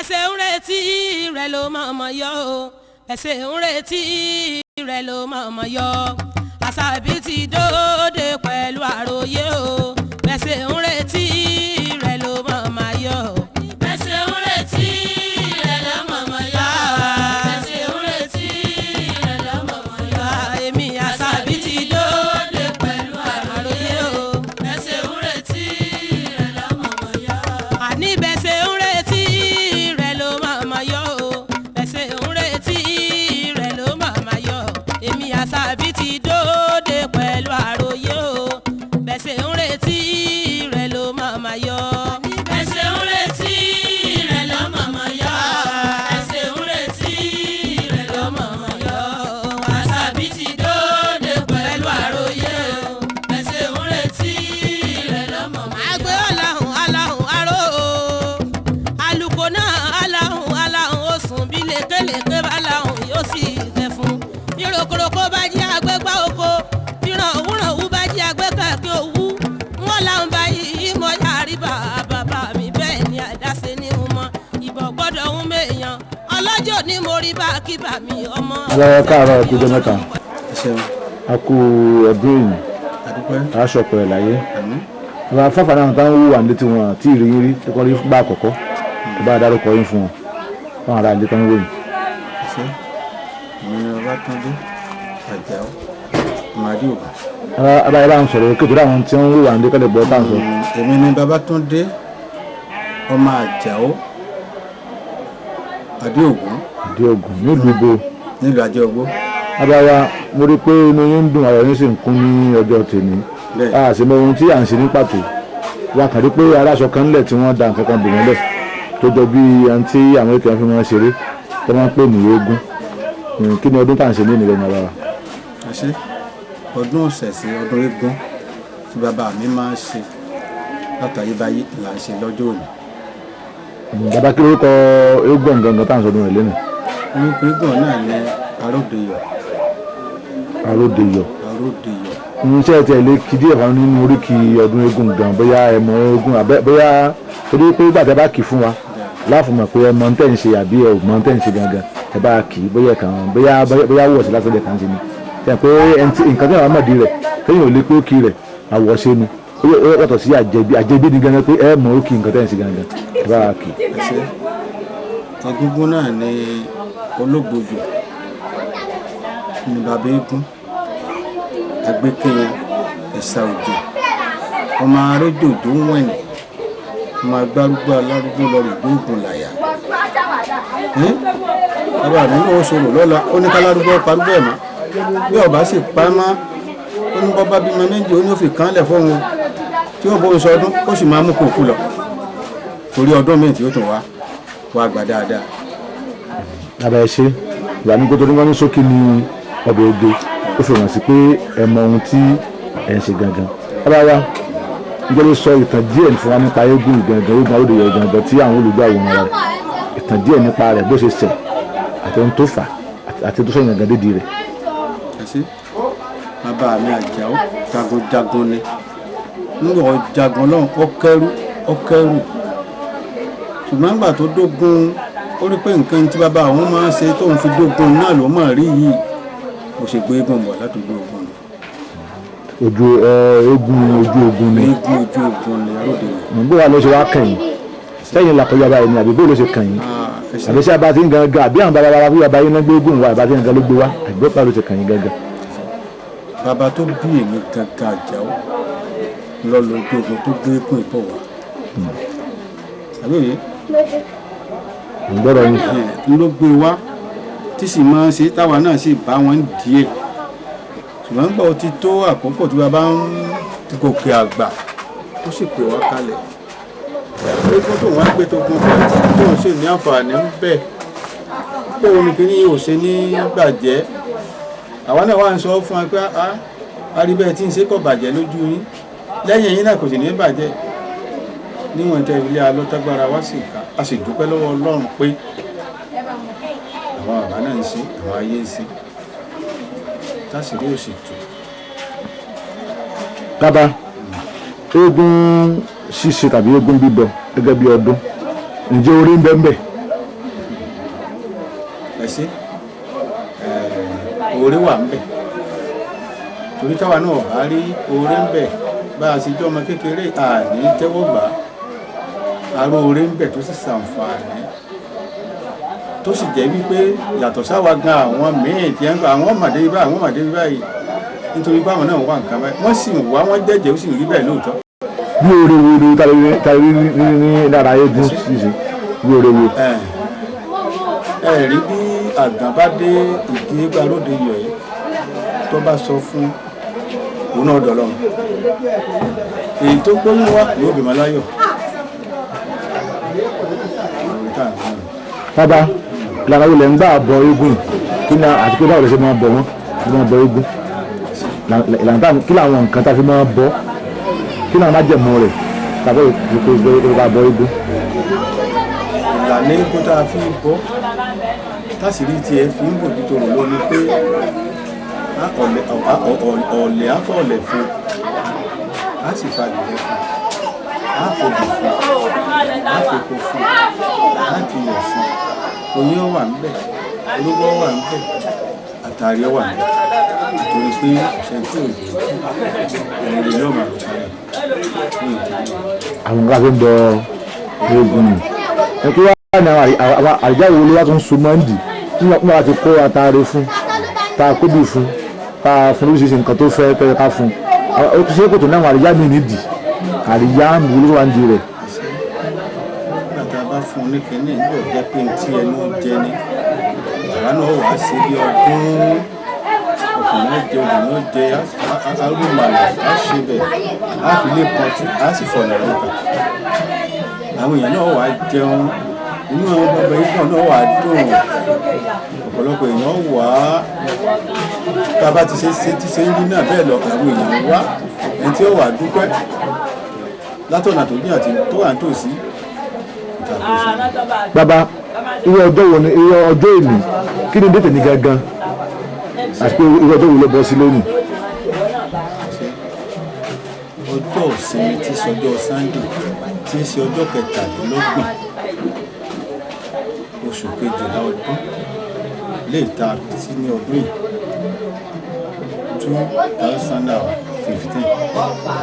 bẹ́sẹ̀ ń retí rẹ̀ ló mọ̀ọ́mọ̀ yọ o bẹ́sẹ̀ ń retí rẹ̀ ló mọ̀ọ́mọ̀ yọ Àṣàbí ti dóde pẹ̀lú àròyé o bẹ́sẹ̀ ń retí rẹ̀ ló mọ̀ọ́mọ̀ yọ bẹ́sẹ̀ ń retí rẹ̀ ló mọ̀ọ́mọ̀ yọ bẹ́sẹ̀ ń retí rẹ̀ ló mọ̀ọ́mọ̀ yọ èmi Àṣàbí ti dóde pẹ̀lú àròyé o bẹ́sẹ̀ ń retí rẹ̀ ló mọ̀ọ́mọ̀ yọ àní bẹ́sẹ̀ ń retí rẹ̀ ló mọ̀ọ́mọ̀ yọ o bẹ́sẹ̀ ń retí rẹ̀ ló mọ̀ọ́mọ̀ yọ èmi Àṣàbí ti dóde pẹ̀lú àròyé o bẹ́sẹ̀ ń retí rẹ̀ ló mọ̀ọ́mọ̀ yọ bẹ́sẹ̀ ń retí rẹ̀ ló mọ̀ọ́mọ̀ yọ bẹ́sẹ̀ ń retí rẹ̀ ló mọ̀ọ́mọ̀ yọ Àṣàbí ti dóde pẹ̀lú àròyé o bẹ́sẹ̀ ń retí rẹ̀ ló mọ̀ọ́mọ̀ yọ. àgbẹ̀ aláhùn aláhùn aró o alùkò náà aláhùn aláhùn ó sùn bí lékelèké bá láhùn yóò sì tẹ̀ fún ìròkòròkò bá jí àgbẹ̀gbá oko ìràn òwúrànwú bá jí àgbẹ̀kàkẹ́ òwú wọn làwọn bá yí mọ́ yàrí bàbá mi bẹ́ẹ̀ ni àdáṣe ní ń mọ ìbọn gbọ́dọ̀ ń mèèyàn ọlọ́jọ́ ní mo rí bá kí bà mí ọmọ. aláwọ̀ káàárọ̀ ẹ̀kújọ́ mẹ́ta a kú ọdún èyí aṣọ pẹ̀lẹ́ láyé àwọn afáfà náà táwọn wúwà ní tí wọn àti ìrìn rí tó kọ́ rí gbà àkọ́kọ́ tó bá dárúkọ yín fún wọn fún ará ilé tán wòyìn. Arodeyo Àjàó Ajiwogbo. abáyé bá ń sọ̀rọ̀ kékeré àwọn tí wọ́n wúwà ní kọ́lẹ̀ gbọ́ tá à ń sọ. èmi ni Babátúndé ọmọ Àjàó Ajiwogbo nílùú ibo. nílùú Ajiwogbo. abáyá mo rí pé inú yín ń dùn ayọ̀ yín sì ń kún ní ọjọ́ tèmi a sì mọ ohun tí à ń ṣe ní pàtó wa kàn rí pé aláṣọ kan nílẹ̀ tí wọ́n da nǹkan kan bò wọ́n lẹ̀ tó jọ bí ẹni tí àwọn èkìyàn fi máa ń ṣeré tó máa ń pè ní eégún kí ni ọdún tá à ń ṣe ní ìnìlẹ̀ nàbàrà. àṣé ọdún ọ̀sẹ̀sẹ̀ ọdún eégún tí bàbá mi máa ń ṣe látàyébáyé là ń ṣe lọ́jọ́ òní. bàbá kí lórúkọ eégún gangan tá à ń sọdún rẹ̀ lẹ́nu. orúkọ eégún náà ni Arodeyo. iṣẹ́ tí ẹ lè kí díẹ̀ kan nínú oríkì ọdún eégún gan bóyá ẹ mọ eégún bóyá torí pé gbàtẹ́ bá kì í fún wa láàfin mọ̀ pé ẹ mọ tẹ́ ń ṣe àbí ẹ ò mọ tẹ́ ń ṣe gangan ẹ bá kì í bóyá kàn bóyá wọ̀ sí lásìkò kan ṣe ni ṣe pé nǹkan tí àwọn mọ̀dí rẹ̀ kéèyàn ò lè pé ó kì í rẹ̀ àwọ̀ ṣe nu ó yàtọ̀ sí àjẹbí ni gangan pé ẹ mọ ó kì í nǹkan tẹ́ ń ṣe gangan ẹ bá kì í. Egungun náà ni olóògbòjò ni bàbá eégún agbẹ́kẹ̀yàn ẹ̀sà òjò ọmọ arójòjò ń wẹ̀nì ọmọ agbárúgbó alárúgbó lọ́rọ̀ ìgbóògùn làyà bàbá mi ní oṣù lọ́la ó ní kálárúgbó parúgbó ẹ̀ mọ́ bí ọba sì pa á mọ́ ó ní bọ́ bá bímọ méjì ó ní ó fi kàn án lẹ̀ fóun tí ó bóun sọ ọdún ó sì máa mú kókó lọ torí ọdún míì tí ó tún wá gbà dáadáa. bàbá ẹ ṣe ìgbà ní kótó ní wọn ní sókè ní ọbẹ̀ oge ó fi hàn sí pé ẹ mọ ohun tí ẹ ń ṣe gangan. bàbá wa ìjọba ló sọ ìtàn díẹ̀ fún wa nípa eégún ìgangan eégún Arodeyo ìgangan tí àwọn olùgbé àwòrán rẹ̀ ìtàn díẹ̀ nípa rẹ̀ bó ṣe ṣẹ̀ àti ohun tó fà àti tó sọ̀yìn gangan dédìí rẹ̀. bàbá mi Àjàó jagunjagun ni nígbà ọjagun náà ó kẹ́rù ṣùgbọ́n nígbà tó dógun ó rí pé nǹkan tí bàbá àwọn máa ń ṣe tóun fi dógun náà ló máa rí yìí ó ṣe gbé eégún bọ̀ látòjú ogun ni. eégún ojú ogun ni. eégún ojú ogun ni Arodeyo. bó wa ló ṣe wá kàn yín sẹ́yìn làkọjá báyìí ni àbí bó ló ṣe kàn yín àbí ṣé abá ti ń gangan àbí àwọn bàbá bí bàbá yín náà gbé eégún wa àbá ti ń gangan ló gbé wa àbí bó ló ṣe kàn yín gangan. bàbá tó bí èmi gangan Àjàó lọ́lọ́ ojú ogun tó gbé eégún ìbọ̀ wá. àbí òye gbọ́dọ̀ yín. ló gbé wá tí sì máa ń ṣe táwa náà sì bá wọn díẹ̀ ṣùgbọ́n gbà ó ti tó àkókò tí bàbá ń gòkè àgbà ó sì pè wá kalẹ̀ eégún tó wá gbé tó kún tó ń ṣe ní àǹfààní ń bẹ̀ pé òun kì í ò ṣe ní bàjẹ́ àwa náà wá ń sọ fún wa pé aríbẹ̀ tí ń ṣe kò bàjẹ́ lójú yín lẹ́yìn yín náà kò sì ní bàjẹ́ níwọ̀n tẹ ilé alọ́tágbára wá sí ìka a sì dúpẹ́ lọ́wọ́ Ọlọ́run pé àwọn bàbá náà ń ṣe àwọn ayé ń ṣe tásìrí ò sì tù. bàbá eégún ṣíṣe tàbí eégún bíbọ gẹ́gẹ́ bí ọdún ǹjẹ́ orí ń bẹ ń bẹ ṣe oore wà ń bẹ̀ torí táwa náà bá rí oore ń bẹ̀ bá a ṣe jẹ́ ọmọ kékeré àní tẹ́wọ́ gbà aró oore ń bẹ̀ tó sì ṣàǹfààní tó sì jẹ́ wípé yàtọ̀ sáwa gan àwọn míì tí àwọn ọmọdé báyìí nítorí báwọn náà wà nǹkan báyìí wọ́n sì wá wọ́n jẹ́jẹ́ ó sì rí bẹ́ẹ̀ lóòótọ́. bí oore wo ni tàbí ní lára eégún ṣíṣe bí oore wo. ẹ rí bí àgbọn bá dé ìdí egbà lóde yọ yìí tó bá sọ fún òun náà dọ̀lọ́run èyí tó gbóyún wá yóò bímọ láyọ̀. bàbá ìlànà wo lẹ ń gbà bọ eégún kí ni àti pé báwo lè ṣe máa bọ wọn ṣe máa bọ eégún ìlànà kí làwọn nǹkan tá a fi máa bọ kí làwọn máa jẹmọ rẹ tàbí ìkókò bọ eégún. ìlànà eégún tá a fi ń bọ tásìrí tiẹ̀ fi ń bòjú tó rò lọ ni pé ọ̀lẹ̀ afọ ọ̀lẹ̀ fún a sì fa ìdílé fún a fòbì fún a fòkò fún a fi yẹ̀ sí oyin wà ń bẹ̀ ológbò wà ń bẹ̀ àtàrí wà ń bẹ̀ torí pé ọ̀sẹ̀ tí ò yẹ ẹ̀rìn yóò máa lọ sáré ní ìdílé. àwọn nǹkan fi ń bọ eégún ni ẹ kí wàá ní àwọn àríjáwò olówó wá tó ń so mọ́ndì tí wọ́n bá ti kó àtàrí fún tá a kóbì fún tá a fún oríṣiríṣi nǹkan tó fẹ́ tẹ́lẹ̀ ká fún ó ti ṣe é kò tó ní àwọn àríyá mi nídìí àríyá olówó wa ń di rẹ̀. nígbà tá a bá fún un ní kínní ìgbà jẹ́ pé tí ẹnu jẹ ni àwa náà wàá ṣe bí ọdún ọkùnrin jẹ obìnrin jẹ arúgbàlà á ṣe bẹ́ẹ̀ á fi lè pọtí á sì fọ̀nà lóka àwọn èèyàn náà wàá jẹun inú àwọn bàbá ikọ̀ náà wàá dùn ọ̀pọ̀lọpọ̀ èèyàn wà á tá a bá ti ṣe ń rí náà bẹ́ẹ̀ lọ àwọn èèyàn wá ẹni tí ó wà dúpẹ́ látọ̀nà tó jìn àti tó wà nítòsí ìtàkùn. bàbá irú ọjọ́ wo ni irú ọjọ́ èmi kí ni dẹ́tẹ̀ ní gangan àti pé irú ọjọ́ wo ló bọ́ sí lónìí. ọjọ́ ìsinmi tí í ṣe ọjọ́ Sunday tí í ṣe ọjọ́ kẹtàlélọ́gbọ̀n oṣù kejìlá ọdún lè ta sí ní ọdún yìí 2015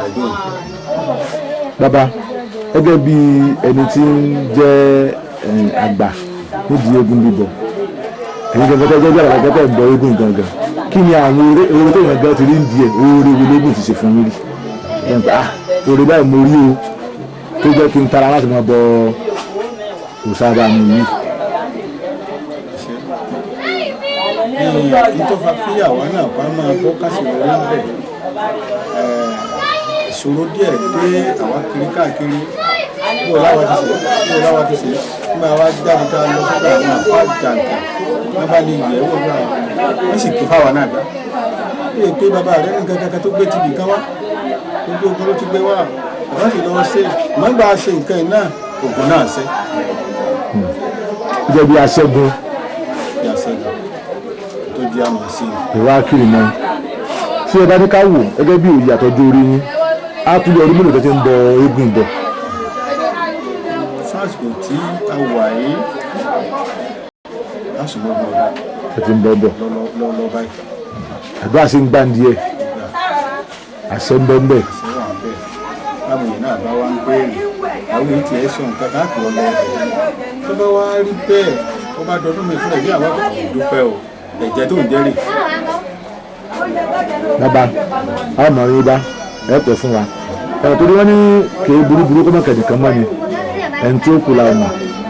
ọdún. bàbá gẹ́gẹ́ bí ẹni tí ń jẹ́ àgbà nídìí eégún bíbọ ẹ̀yin gẹ́gẹ́ tẹ́jọ́ bí àgbà tẹ́ ń bọ eégún gangan kí ni àwọn oore tó yàn gan ti rí ń di ẹ̀ oore wo lóògùn ti ṣe fún yín rí oore báyìí mo rí o tó jẹ́ kí n tara láti máa bọ òṣàbà mi yìí. nítorí fa kíyàwó náà bá máa bọ́ kásìrò orí ń bẹ̀ ìṣòro díẹ̀ dé àwa kiri káàkiri bí ọláwa ti ṣe nígbà wá jáde ká lọ sọ́dọ̀ àwọn àfáà jàǹkà wọ́n bá lè yẹ̀ wò gbà wọ́n sì kí fáwa náà gbà bí èpè bàbá rẹ̀ ní kankan tó gbé tìbí kan wá ojú ogun ló ti gbé wá bàbá sì lọ́wọ́ ṣe mọ́gbà ṣe nǹkan náà ògùn náà ṣe. jẹ́ bí aṣẹ́gun tó jẹ́ àmọ̀ sí i. ìwà kiri mọ́ tí ẹ bá ní ká wò gẹ́gẹ́ bí òye àtọ́jú orí yín á tún lè ọdún mélòó tó ti ń bọ eégún bọ̀. fásitì tí a wà yìí lásùmọ̀ bọ̀ ẹ ti ń bọ̀ bọ̀ lọ́lọ́ báyìí. àdúrà sí ń gbá ń di ẹ àṣẹ ń bẹ́ ń bẹ́. àṣẹ wà ń bẹ̀ báwo yìí náà bá wá ń béèrè àwọn èyí tí ẹ sọ nǹkan káàkiri ọlọ tó bá wá rí bẹ́ẹ̀ ó bá dọdún mi fún ẹ̀bí àwọn ọkọ̀ dúpẹ́ o ẹ̀jẹ̀ tó ń jẹ́rìí. bàbá àwọn ọmọ yín bá ẹ pẹ́ fún wa torí wọ́n ní kèé burúburú kó mọ̀kẹ́ nìkan mọ́ ni ẹni tí ó kù la ọmọ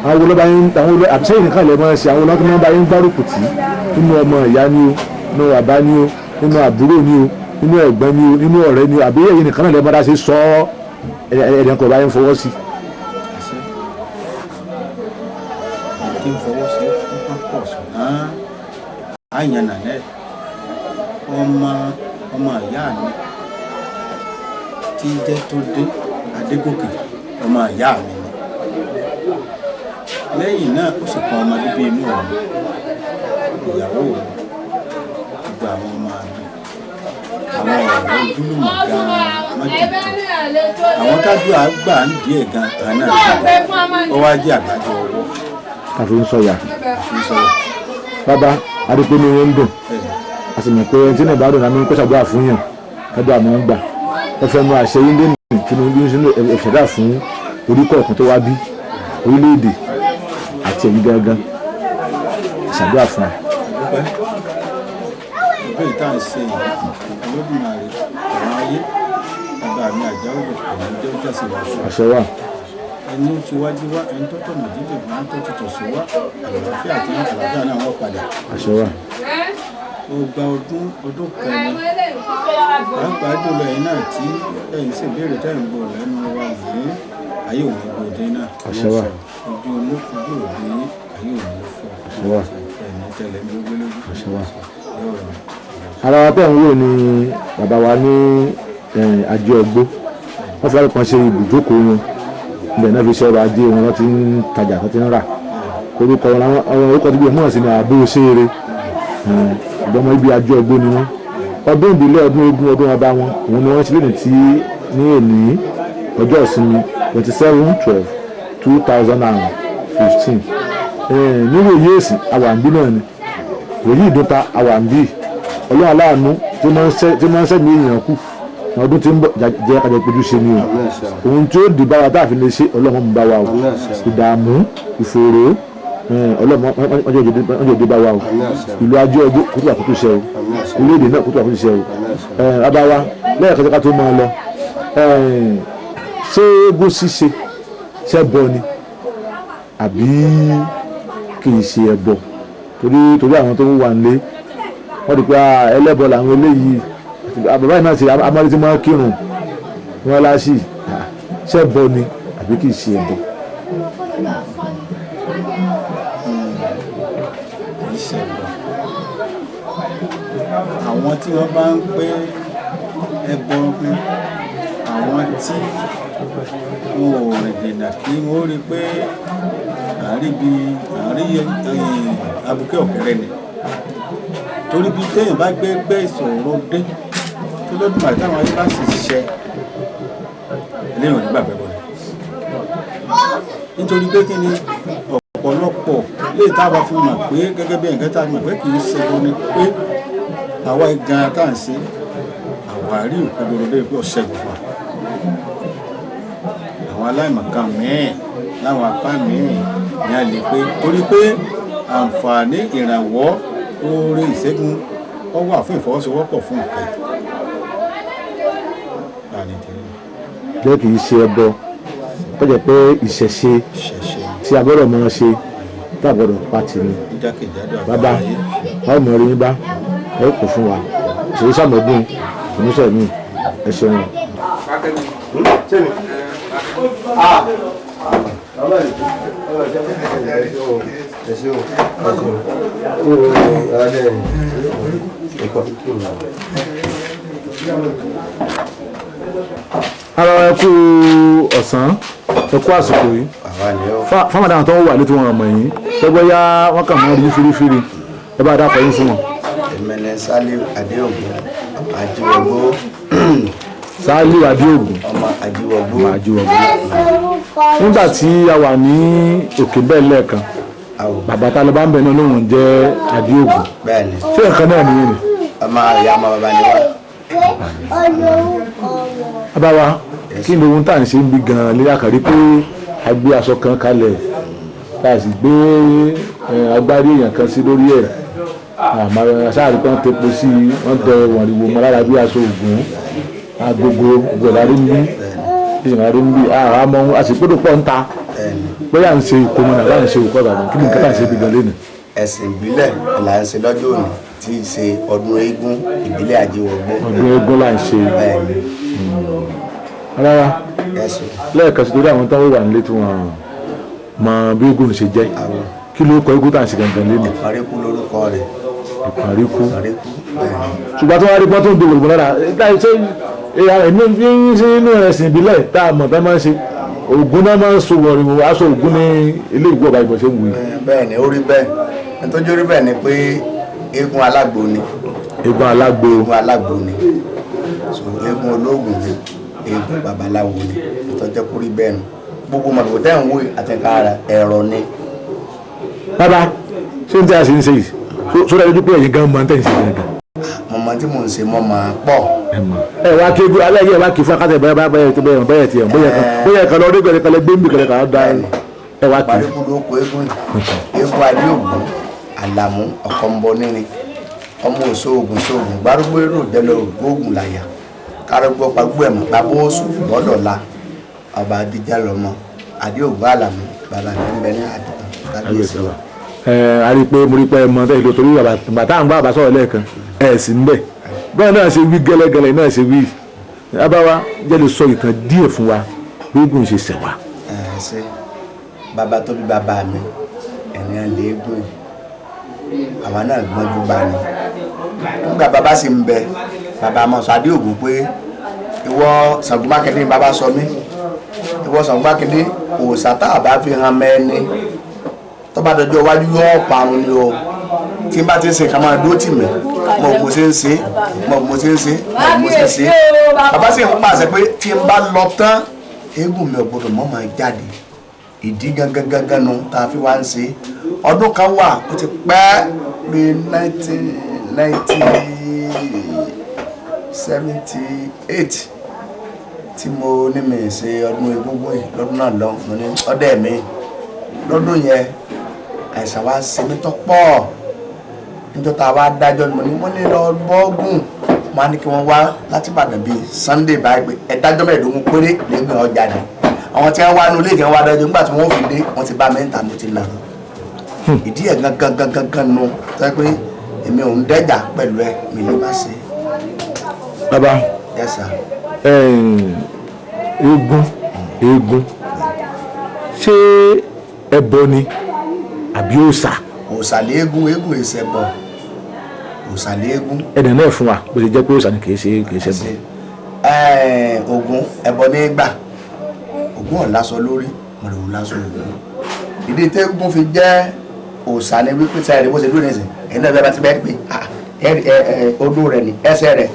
àwọn olóba yín àwọn olóba àbíṣe nìkan lè máa ṣe àwọn olóba tó máa bá yín gbárùkù tì nínú ọmọ ìyá ni o nínú bàbá ni o nínú àbúrò ni o nínú ẹ̀gbọ́n ni o nínú ọ̀rẹ́ ni o àbí ẹ̀yin nìkan náà lè máa dá ṣe sọ ẹ̀ẹ́dẹ̀ kò bá yín fọwọ́ sí. kí n fọwọ́ sí wọ́n pọ̀ ṣùgbọ́n àyàn nàlẹ́ ọmọ ìyá mi tí jẹ́ tó dé Adégòkè ọmọ ìyá mi ni lẹ́yìn náà ó sì kan ọmọ bíbí inú ọ̀hún ìyàwó mi gbogbo àwọn ọmọ mi àwọn ọ̀rẹ́ ojúlùmọ̀ gan-an mọ́jìtì àwọn tájú àgbà ń díẹ̀ gan-an náà ó wá jẹ́ àgbájọ ọwọ́. káfí ń sọ̀yà. bàbá adúpẹ́ ní wọ́n ń dùn a sì mọ̀ pé ẹni tí náà bá dùn náà ní kó ṣàdúrà fún yàn kájọ àmọ́ ń gbà ẹ fẹ́ mú àṣẹ yín lẹ́nu tí mo bí ń ṣe ìṣẹ̀dá fún orí kọ̀ọ̀kan tó wá bí orílẹ̀-èdè àti ẹ̀yìn gangan ṣàdúrà fún wa. ọgbẹ́ ìta ń ṣe Olódùmarè àwọn ayé bàbá mi Àjàwògbò àwọn ìjọ tẹ̀síwájú. àṣẹ wà. ẹni tí wájú wá ẹni tó tọ̀nà dídè máa ń tó ti tòṣì wá àlàáfíà àti àlàáfíà náà wọ́n padà. àṣẹ wà. ó gba ọdún kẹrin pàápàá jùlọ ẹ̀yin náà tí ẹ̀yin sì béèrè tẹ́yìn bò lẹ́nu wa yìí ayé òní gbòde náà. àṣẹ wà. ojú òde ayé òní fọ́. àṣẹ wà. ẹ̀yin tẹ̀lé ní gbogbo lójú. àṣẹ wà. ara wa tẹ̀ ń wò ní bàbá wa ní Ajiwogbo wọ́n fẹ́ẹ́ kan ṣe ibùjókòó wọn ibẹ̀ náà fi ṣe ọrọ̀ ajé wọn wọ́n ti ń tajà wọ́n ti ń rà orúkọ wọn orúkọ tó gbé mọ́ sí ni Bosere ìgbọ́mọ ibi Ajiwogbo ni wọ́n ọdún ìbílẹ̀ ọdún eégún ọdún ọba wọn òun ni wọ́n ṣe lónìí tí ní èní ọjọ́ ìsinmi 27/12/2015 níwò yéèsì àwàǹbí náà ni òyì ìdúnta àwàǹbí ọlọ́run aláàánú tí wọ́n ń sẹ́mi èèyàn kù ọdún tí ń bọ̀ jẹ́ kájọ péjú ṣe ni o ohun tí ó di bá wa táàfin lè ṣe ọlọ́run ń bá wa o ìdààmú ìfòòró ọlọ́run ọjọ́ òde bá wa o ìlú Ajiwogbo kótó àkótó ṣe o orílẹ̀-èdè náà kótó àkótó ṣe o bàbá wa lẹ́yìn kẹsàn-án tó máa lọ ṣé eégún ṣíṣe ṣẹbọ ni àbí kì í ṣe ẹbọ torí àwọn tó ń wà nílé wọ́n di pé ẹlẹ́bọ làwọn eléyìí bàbá yìí náà ti amọ́lé tí wọ́n kírun wọ́n láṣì ṣẹbọ ni àbí kì í ṣe ẹbọ. àwọn tí wọ́n bá ń pé ẹbọ pé àwọn tí wọn ò rìn dènà kí wọ́n rí pé àárín abùkẹ́ ọ̀kẹ́rẹ́ ni torí bí téèyàn bá gbé ìṣòro dé tó lódùmarè táwọn ayé bá sì ṣiṣẹ́ eléyìí ò ní gbàgbẹ́ bọ̀ nítorí pé kí ni ọ̀pọ̀lọpọ̀ lè táwa fi mọ̀ pé gẹ́gẹ́ bí ẹ̀ǹkẹ́ tá a mọ̀ pé kì í ṣe bọ́ ni pé àwa gan tá à ń ṣe àwárí òkodoro lè pé ọ̀ṣẹ́ gbogbo àwọn aláìmọ̀kan mẹ́ẹ̀ láwọn apá mẹ́ẹ̀ ni a lè pé torí pé àǹfààní ìrànwọ́ oore ìṣẹ́gun ó wà fún ìfọwọ́sowọ́pọ̀ fún nǹkan jẹ́ kì í ṣe ẹbọ tó jẹ́ pé ìṣẹ̀ṣe tí a gbọ́dọ̀ máa ṣe tá a gbọ́dọ̀ pàtì ni bàbá báwo mọ̀ rí yín bá ẹ kò fún wa ìṣèlú sàmọ́dún ìmúṣẹ́ mi ẹ ṣeun. ara ẹ kú ọ̀sán ẹ kú àsìkò yìí fáwọn àwọn tó ń wà létí wọn ọmọ yìí gbogbo ya wọn kàn mọ́ rí fírífírí ẹ bá dákọ̀ yín fún wọn. ìmẹ̀lẹ̀ Sálíù Adéògùn Ajiwogbo. Sálíù Adéògùn ọmọ Ajiwogbo. nígbà tí a wà ní òkè bẹ́ẹ̀ lẹ́ẹ̀kan bàbá tá a lọ bá ń bẹ̀ náà lóun jẹ́ Adéògùn. bẹ́ẹ̀ni. ṣé ẹ̀kan náà nìyí ni. ọmọ ìyá ọmọ bàbá ni wá. bàbá wa kí ni ohun tá à ń ṣe ń bí gan-an lé àkàrí pé a gbé aṣọ kan kalẹ̀ tá a sì gbé agbárí èèyàn kan sí lórí ẹ̀ aṣáàrí kan tepo sí wọ́n tẹ wọ̀nriwo mọ́ lára bí aṣọ ògùn agogo gbọ̀dárí ń bí ìṣìnàrí ń bí àmọ́ àṣìpédò pọ̀ ń ta bóyá ń ṣe ìkómọ náà láì ṣe òkú ọ̀dà kí ni nǹkan tá à ń ṣe bí gan lé nì. ẹ̀sìn ìbílẹ̀ là ń ṣe lọ́jọ́ òní tí í ṣe ọdún eégún ìbílẹ̀ Ajiwogbo. ọdún eégún là ń ṣe. rárá lẹ́ẹ̀kan sí torí àwọn tó wà nílé tí wọ́n mọ bí eégún ṣe jẹ́ kí ló kọ eégún tá à ń ṣe gangan lé nì. ìparíkú lórúkọ rẹ̀. ìparíkú. ṣùgbọ́n tí wọ́n rí pọ́n tó ń dòwò ìbọn lára èmi fi ń ṣe inú ẹ̀sìn ìbílẹ̀ tá a mọ̀ tá a máa ń ṣe ògùn náà máa ń so wọ̀rìwò aṣọ ògùn ní ilé ìgbọ́ ọba ìbọn ṣe ń wù. bẹ́ẹ̀ ni ó rí bẹ́ẹ̀ nítorí ó rí bẹ́ẹ̀ ni pé eégún alágbo ni. eégún alágbo. eégún alágbo ni so eégún olóògùn ni eégún babaláwo ni ìtọ́jẹ́ kó rí bẹ́ẹ̀ nu gbogbo mọ̀lẹ́wò tẹ́ ń wò àtẹ̀ká ara ẹ̀rọ ni. bàbá ṣé n tí a sì ń ṣe yìí sódà lójú pé ẹ̀yin gan mọ tẹ̀ ń ṣe gangan. mo mọ tí mò ń ṣe mo máa pọ̀. ẹ wá kí egun alẹ́ yẹ wá kí fún akátẹ bẹ́ẹ̀ tiẹ̀ bóyá kan lọ́ọ́ nígbà kan lẹ́ gbé mi kan dá ẹ wá kí. paríkúndó oko eégún eégún Ajiwogbo Àlàmú ọ̀kọ́mbọ nírin ọmọ òṣoògùn ṣoògùn gbárùgbó èrò jẹlẹ ògbóògùn làyà kárọgbọ pagbó ẹmọ gbàbó oṣù gbọdọ̀la ọba adíjà lọmọ Ajiwogbo Àlàmú bàbá mi ń bẹ ní àdúgbò kábíyèsí. a rí i pé mo rí i pé ẹ mọ tẹ́lẹ̀ torí bàtà à ń gbọ́ àbá sọ̀rọ̀ lẹ́ẹ̀kan ẹ̀ sì ń bẹ̀ báyìí náà ṣe wí gẹ́lẹ́gẹ́lẹ́ náà ṣe wí abáwa jẹ́ lè sọ ìtàn díẹ̀ fún wa bí eégún ṣe ṣẹ̀ wá. ṣe bàbá tó bí bàbá mi ẹ̀rín àlẹ́ eégún àwa náà gbọ́njú bá ní nígbà bàbá sì ń bẹ bàbá mọ̀ sọ Ajiwogbo pé ìwọ Ṣàngó Mákindé bàbá sọ mí ìwọ Ṣàngó Mákindé òòṣà tá a bá fi hàn mẹ́ni tó bá dọjọ́ iwájú yóò parun ni o tí n bá ti ń ṣe ká máa dúró tì mí mo mo ṣe ń ṣe bàbá sì ń pàṣẹ pé tí n bá lọ tán eégún mi ò gbọdọ̀ mọ́ máa jáde ìdí gangan nu tá a fi wá ń ṣe ọdún kan wà ó ti pẹ́ bí 1978 tí mo ní mi ṣe ọdún Egungun yìí lọ́dún náà lọ mo ní ọdẹ mi lọ́dún yẹn àìsàn wa ṣe mí tó pọ̀ níjọ́ tá a wá dájọ́ ni mo ní wọ́n ní lọ bọ́ọ̀gùn wọn á ní kí wọ́n wá láti Ìbàdàn bíi Sunday báyìí pé ẹ̀dájọ́ mẹ́ẹ̀ẹ́dógún péré lẹ́gbẹ̀ẹ́ ọjà ni àwọn tí wọ́n wá nulẹ̀ tí wọ́n wá dájọ́ nígbà tí wọ́n fi dé wọ́n ti bá mi ń ta mo ti nà ìdí ẹ̀ gangan nu tó yẹ pé èmi ò ń dẹ́jà pẹ̀lú ẹ mi lè má ṣe. bàbá yes sir. eégún ṣé ẹbọ ni àbí òòṣà. òòṣà léégún eégún èsè bọ òòṣà léégún. ẹnì náà fún wa bó ṣe jẹ́ pé òòṣà ni kì í ṣe bọ. Ògún ẹbọ ní gbà Ògún ọ̀làsọ lórí mọ̀lẹ́wò lásọ Ògún ìdí tẹ́gùn fi jẹ́ òòṣà ni wípé sẹ́yìn rẹ̀ bó ṣe dúró ní ìsìn ẹ̀yin náà bẹ́ẹ̀ ti bẹ́ẹ̀ pé odó rẹ̀ ni ẹsẹ̀ rẹ̀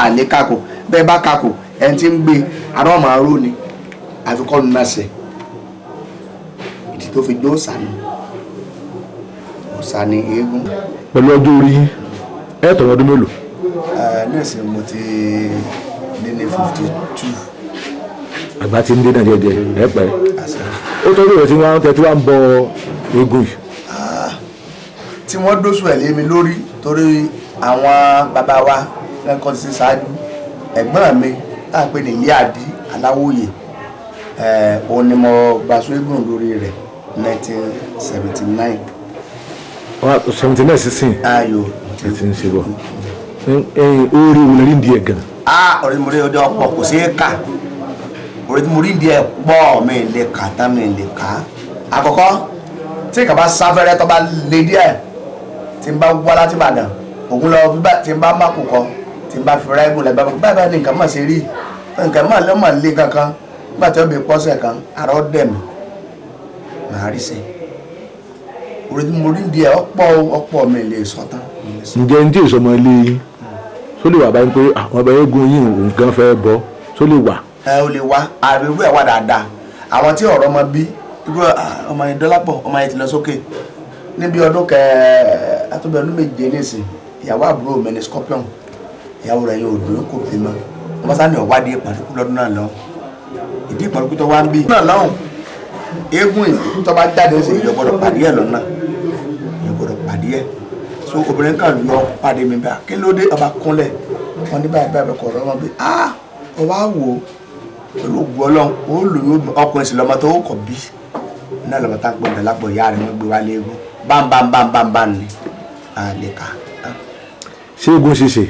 àlè kakò bẹ́ẹ̀ bá kakò ẹni tí ń gbé ará ọmọ aró ni àfikọ́ nínú ẹsẹ̀ ìdí tó fi jó òòṣà ni eégún. pẹ̀lú ọjọ́ orí ẹ̀ tọ̀rọ̀ ọdún mélòó. ní ìsìn mo ti dé ní 52. àgbà tí ń dé náà díẹ̀ ẹ pẹ́ ó tọ́jú rẹ̀ tí wọ́n tẹ́ tí wọ́n ń bọ eégún yìí. tí wọ́n dóṣù ẹ̀ lé mi lórí torí àwọn bàbá wa lẹ́kọ̀ọ́ sí ṣáájú ẹ̀gbọ́n mi tá à ń pè ní ilé àdí aláwòye òun ni mo gbaṣọ eégún lórí rẹ̀ 1979. 79 sísìn. ayò ẹ ti ń ṣe bọ̀ orí wo lè rí ndí ẹ̀ gan. ọ̀rẹ́ mo rí ọjọ́ pọ̀ kò sí ká orí tí mo rí díẹ̀ pọ̀ mi lè kà tán mi lè kà á. àkọ́kọ́ tí kà bá sáfẹ́rẹ́ tó bá lé díẹ̀ tí n bá wá láti Ìbàdàn ògùn lọ tí n bá má kó kọ tí n bá fi rẹ́gùn lẹ́gbẹ́ báyìí ní nǹkan mọ̀ sí rí nǹkan mọ̀ lọ́mọ̀ lé kankan nígbà tí ó bí pọ́sẹ̀ kan Arodeyo màá rí sí orí tí mo rí díẹ̀ ọ̀pọ̀ mi lè sọ tán. ǹjẹ́ ní tí ìsọmọ ilé yín só lè wà báyìí pé àwọn ọba eégún yìí òun gan fẹ́ bọ́ só lè wà. ó lè wá àrùn ẹ̀ wá dáadáa àwọn tí ọ̀rọ̀ ọmọ bí irú ọmọ yẹn Dọ́lápọ̀ ọmọ yẹn ti lọ sókè níbi ọdún àtúbẹ̀ ọdún méje nísìn ìyàwó àbúrò mi ní Scorpion ìyàwó rẹ̀ yóò dúró kò bí mọ́ wọ́n sá ní ọ̀wádìí ìpàdékù lọ́dún náà lọ ìdí ìpàdékù tó wá ń bí náà lọ́hùn eégún ìlú tó bá jáde sí ìyọ̀ gbọ́dọ̀ pàdé ẹ̀ lọ́nà ìyọ̀ gbọ́dọ̀ pàdé ẹ̀ so obìnrin kan lọ pàdé mi bá kí ló dé ọba kúnlẹ̀ wọn ní báyìí báyìí kọ̀ ọ̀rọ̀ wọn bí ọba wò pẹ̀lú ògùn Ọlọ́run ó lòyún ọkùnrin sì lọ́mọ tó kọ̀ bí náà lọ́mọ tá ń pè bẹ̀ lápò ìyá rẹ̀ wọ́n gbé wá léegun bámbámbámbámbá ni àlèkà. ṣé eégún ṣíṣe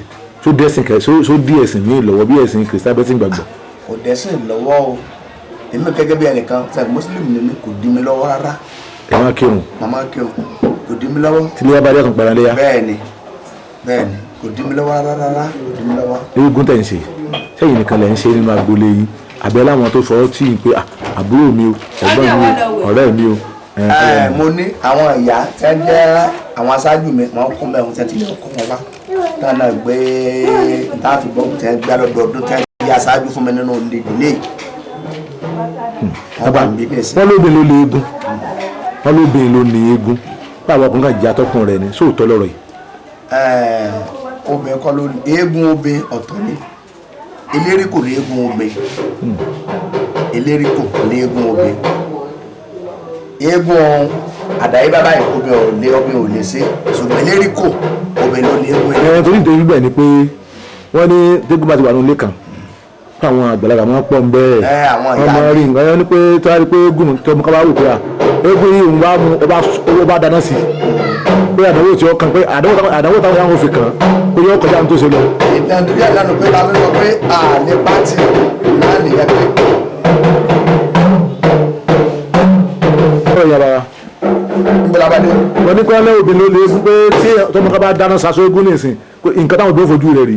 tó dẹ́sìn kẹ́ só dí ẹ̀sìn míì lọ́wọ́ bí ẹ̀sìn kìrìsìtẹ́nì gbàgbọ́. kò dẹ́sìn lọ́wọ́ o èmi gẹ́gẹ́ bí ẹnìkan sẹ́yìn mùsùlùmí ni mi kò dí mi lọ́wọ́ rárá. ẹ máa kírun. màmá kírun kò dí mi lọ́wọ́. tí ilé bá dé ọ̀tún padà léyà. bẹ́ẹ̀ni kò dí mi lọ́wọ́ rárá kò dí mi lọ́wọ́. eégún tẹ̀ ń ṣe sẹ́yìn nìkan lẹ̀ ń ṣe nínú agboolé yìí àbẹ́ láwọn tó fọwọ́ tí ì pé àbúrò mi o ẹ̀gbọ́n mi o ọ̀rẹ́ mi o. mo ní àwọn ìyá tí wọ́n jẹ́ àwọn aṣáájú mi wọ́n kún bẹ́ẹ̀ wọ́n ti lè kọ́ wọn wá táwọn náà gbé ìtàfìbọn tí wọ́n gbé lọ́dọọdún tí wọ́n jẹ́ aṣáájú fún mi nínú ilé wọ́n lóbìnrin ló lé eégún wọ́n lóbìnrin ló ní eégún báwo ọkùnrin kan jẹ́ atọ́kùn rẹ̀ ni sóòótọ́ lọ́rọ̀ yìí. Obìnrin kọ́ ló eégún obìnrin ọ̀tọ̀ ni elérìkò ní eégún obìnrin elérìkò ní eégún obìnrin eégún àdáyébá báyìí obìnrin ò lè ṣe ṣùgbọ́n elérìkò obìnrin ló ní eégún elérìkò. torí nítorí bẹ́ẹ̀ ni pé wọ́n ní tẹ́gbọ́n bá ti wà nílé kan àwọn àgbàlagbà máa ń pọ̀ ń bẹ́ẹ̀ ọmọ rí nǹkan yẹn ni pé tí wọ́n rí pé eégún tí ọmọ kan bá wò pé eégún yìí ń bá mu owó bá dáná sí pé àdánwò tí ó kàn pé àdánwò táwọn yàrá fi kàn pé yóò kọjá ní tó ṣe lọ. ìdàndúrí àdánù pé la fi sọ pé àlè pátì náà nìyẹn pé. ọ̀rọ̀ yàrá wa. nbọlábàdé. wọ́n ní kí wọ́n lé obìnrin ló lè fún pé tí ọmọ kan bá dáná saṣọ eégún nìsín nǹkan táwọn òbí ò fojú rẹ̀ rí.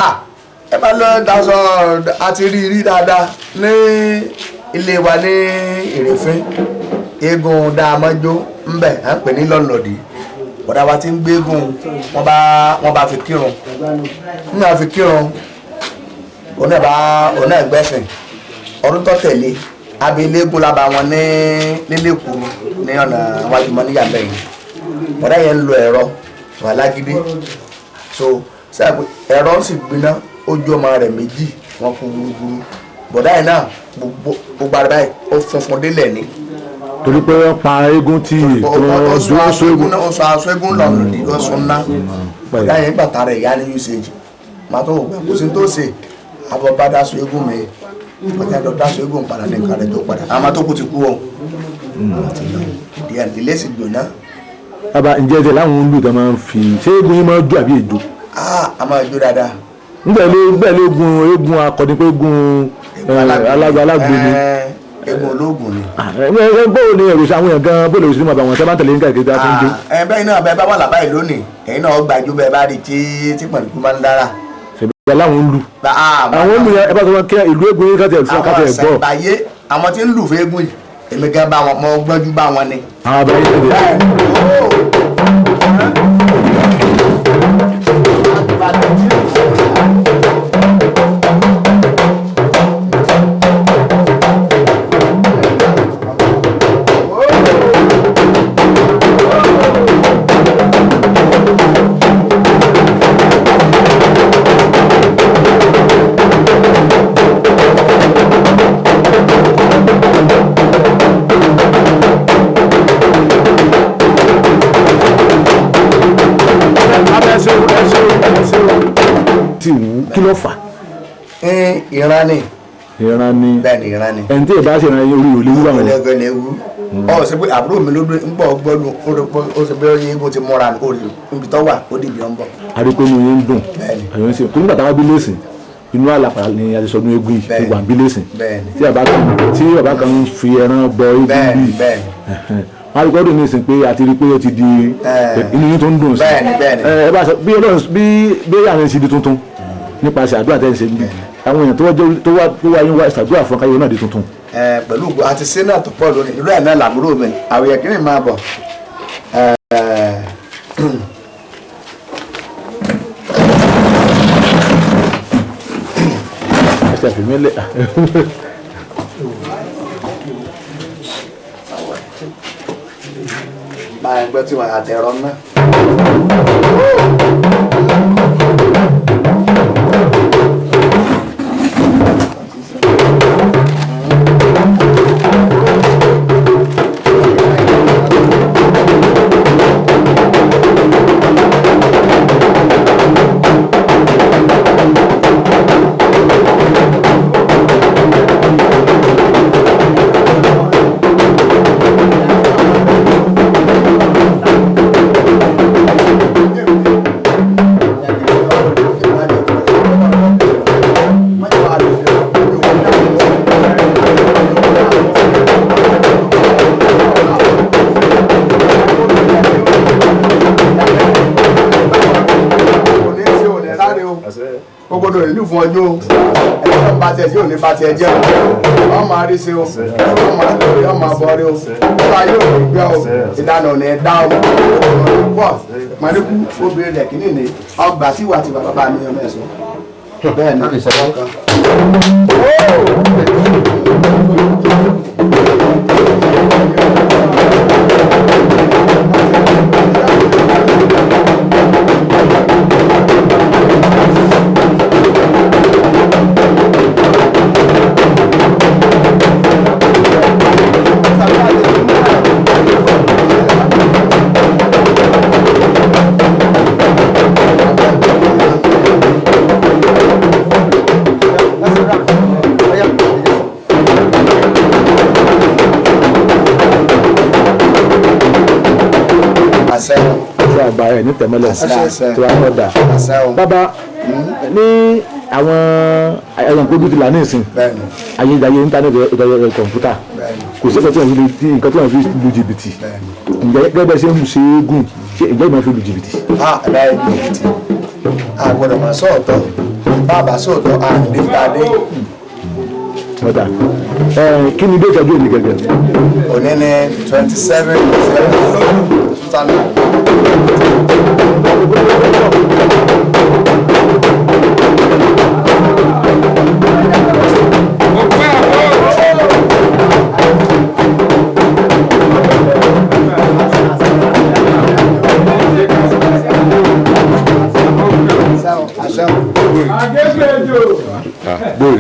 ẹ bá lọ daṣọ àti rí dáadáa ní ilé wa ní Ìrèfín eégún dàmọ́jó ńbẹ à ń pè ní lọ́nlọ́dì bọ̀dá wa ti ń gbégún wọ́n bá fi kírun nínú àfi kírun òun náà gbẹ́sìn ọdún tó tẹ̀lé abilégun lába wọn nílẹ̀kùrú ní ọ̀nà wájú mọ́ níyà lẹ́yìn bọ̀dá yẹn ń lo ẹ̀rọ wà lágídí so sáàpì ẹ̀rọ sì gbiná ojú ọmọ rẹ̀ méjì wọn kú gbúgbúrú bọ̀dá yẹn náà gbogbo ara báyìí ó funfun délẹ̀ ní. torí pé wọ́n pa eégún tí ọ̀sùn aṣọ eégún lọ́nà ní ọ̀sùn ńlá bọ̀dá yẹn gbàtà rẹ̀ yá ní usage màá tó wò pé kò sí tó ṣe àbọ̀ bá dáṣọ eégún mi bọ̀dá yẹn lọ dáṣọ eégún padà ní nǹkan rẹ̀ tó padà àwọn tó kù ti kú o ìdílé sì gbóná. bàbá ǹjẹ́ ẹ̀jẹ̀ láwọn olú ìtàn máa ń fi ṣé eégún yín máa ń jó àbí èdò. A máa jó dáadáa. bẹ́ẹ̀ ló eégún akọni pé eégún alágbó ni. Eégún ológun ni. bóòlù ni èrò sí àwọn èèyàn gan bóòlù sí bàbá wọn tẹ́ bá ń tẹ̀lé nígbà kékeré tó ń jó. bẹ́ẹ̀ náà bẹ́ẹ̀ bá wà lábáyé lónìí ẹ̀yin náà gbàjú bẹ́ẹ̀ bá rí tí pọ̀nìkú máa ń dára. ṣèbí láwọn olú àwọn olú yẹn ẹ bá sọ wọn kí ìlú eégún yín kàtẹ́ gbọ́. àwọn àṣàbàyé àwọn tí ń lù fún eégún yìí èmi gan bá wọn mọ gbọ́njú bá wọn ni. àwọn abẹ́rẹ́ yìí kí ló fà. ìran ni. bẹ́ẹ̀ ni ìran ni. ẹni tí ìbá ṣe ìran yẹn orí òléwu báwọn. òléwu ọ ṣe pé àbúrò mi ló ń bọ̀ gbọ́dọ̀ ó ṣe pé eégún ti múra níbi tó wà ó dìbì ọ́n bọ̀. àdìpé inú yẹn ń dùn àyọ̀ ń sè tó nígbà táwọn bí lẹ́sìn inú àlàpà ni a ti sọ ní eégún yìí ti wà bí lẹ́sìn tí bàbá kan ń fi ẹran bọ eégún bíi wọ́n á rí gbọ́dọ̀ ní ìsìn pé àti rí pé ó ti di inú yín tó ń dùn sí ẹ bá sọ bí àwọn ẹ̀sìn di tuntun nípasẹ̀ àdúrà tẹ́ ń ṣe níbi àwọn èèyàn tó wá yín wá ìṣàdúrà fún káyọ̀ náà di tuntun. pẹ̀lú ògbó àti sínú àtọ̀pọ̀ lónìí irú ẹ̀ náà làbúrò mi àwòyẹ kí ni máa bọ̀. ẹsẹ̀ àfimílẹ̀. máa ń gbọ́ tí wọ́n àtẹ̀rọ náà. Ogodo ìlú fún ọjọ́ ẹni tó ń bá tiẹ̀ tí ò ní bá tiẹ̀ jẹ́ ọ máa rí sí o ọ máa lórí ọ máa bọ́rí o ọba yóò rí gbẹ́ o ìdáná ò ní dá o pọ̀ mọ̀lẹ́kù obìnrin rẹ̀ kìíní ni ọgbà sí ìwà tiwa bàbá mi ọmọ ẹ̀sọ́ bẹ́ẹ̀ ni ìṣẹ́wọ́ kan. àṣẹ àgbà ẹ̀ ní tẹ̀mẹ́lẹ̀ tí wàá kọ́ dà. bàbá ní àwọn ẹ̀yàn kó dúdú là ní ìsìn ayédáyé íńtánẹ́ẹ̀tì ìtọ́jú kọ̀ǹpútà kò sí nǹkan tí wọ́n fi lu jìbìtì ǹjẹ́ gẹ́gẹ́ ṣe ń ṣe é gùn ṣe ìjẹ́ ìmọ̀ fi lu jìbìtì. ẹ̀rọ jìbìtì àgbọ̀dọ̀ máa sọ̀tọ̀ bàbá sọ̀tọ̀ àdéhùn. ọ̀dà kí ni déètì ọjọ́ òní gẹ́gẹ́. òní ní 27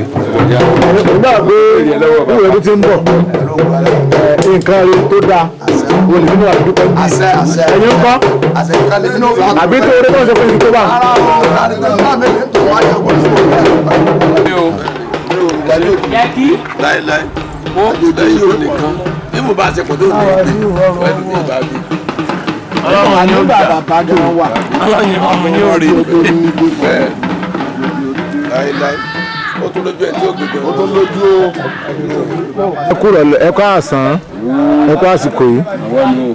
nígbà pé ìwé tó ti ń bọ̀ nǹkan rẹ tó dáa wọ́n lè nínú àdúgbò ẹ̀yìn ń kọ́ àbí tó rẹ náà ṣe fún ìdíkọ́ bá. láìláì mo lẹ́yìn òní kan ní mo bá ṣe pọ̀ tó ní pẹ̀lú ní ìbábí. ọlọ́run àní ó bàbá bá gan wà. ọlọ́run ọmọ ní orí bẹ́ẹ̀ láìláì ó tún lójú ẹ̀ tí ó gbẹ̀gbẹ̀ ó tún lójú ẹ kúrò ẹ kọ́ àsán ẹ kọ́ àsìkò yìí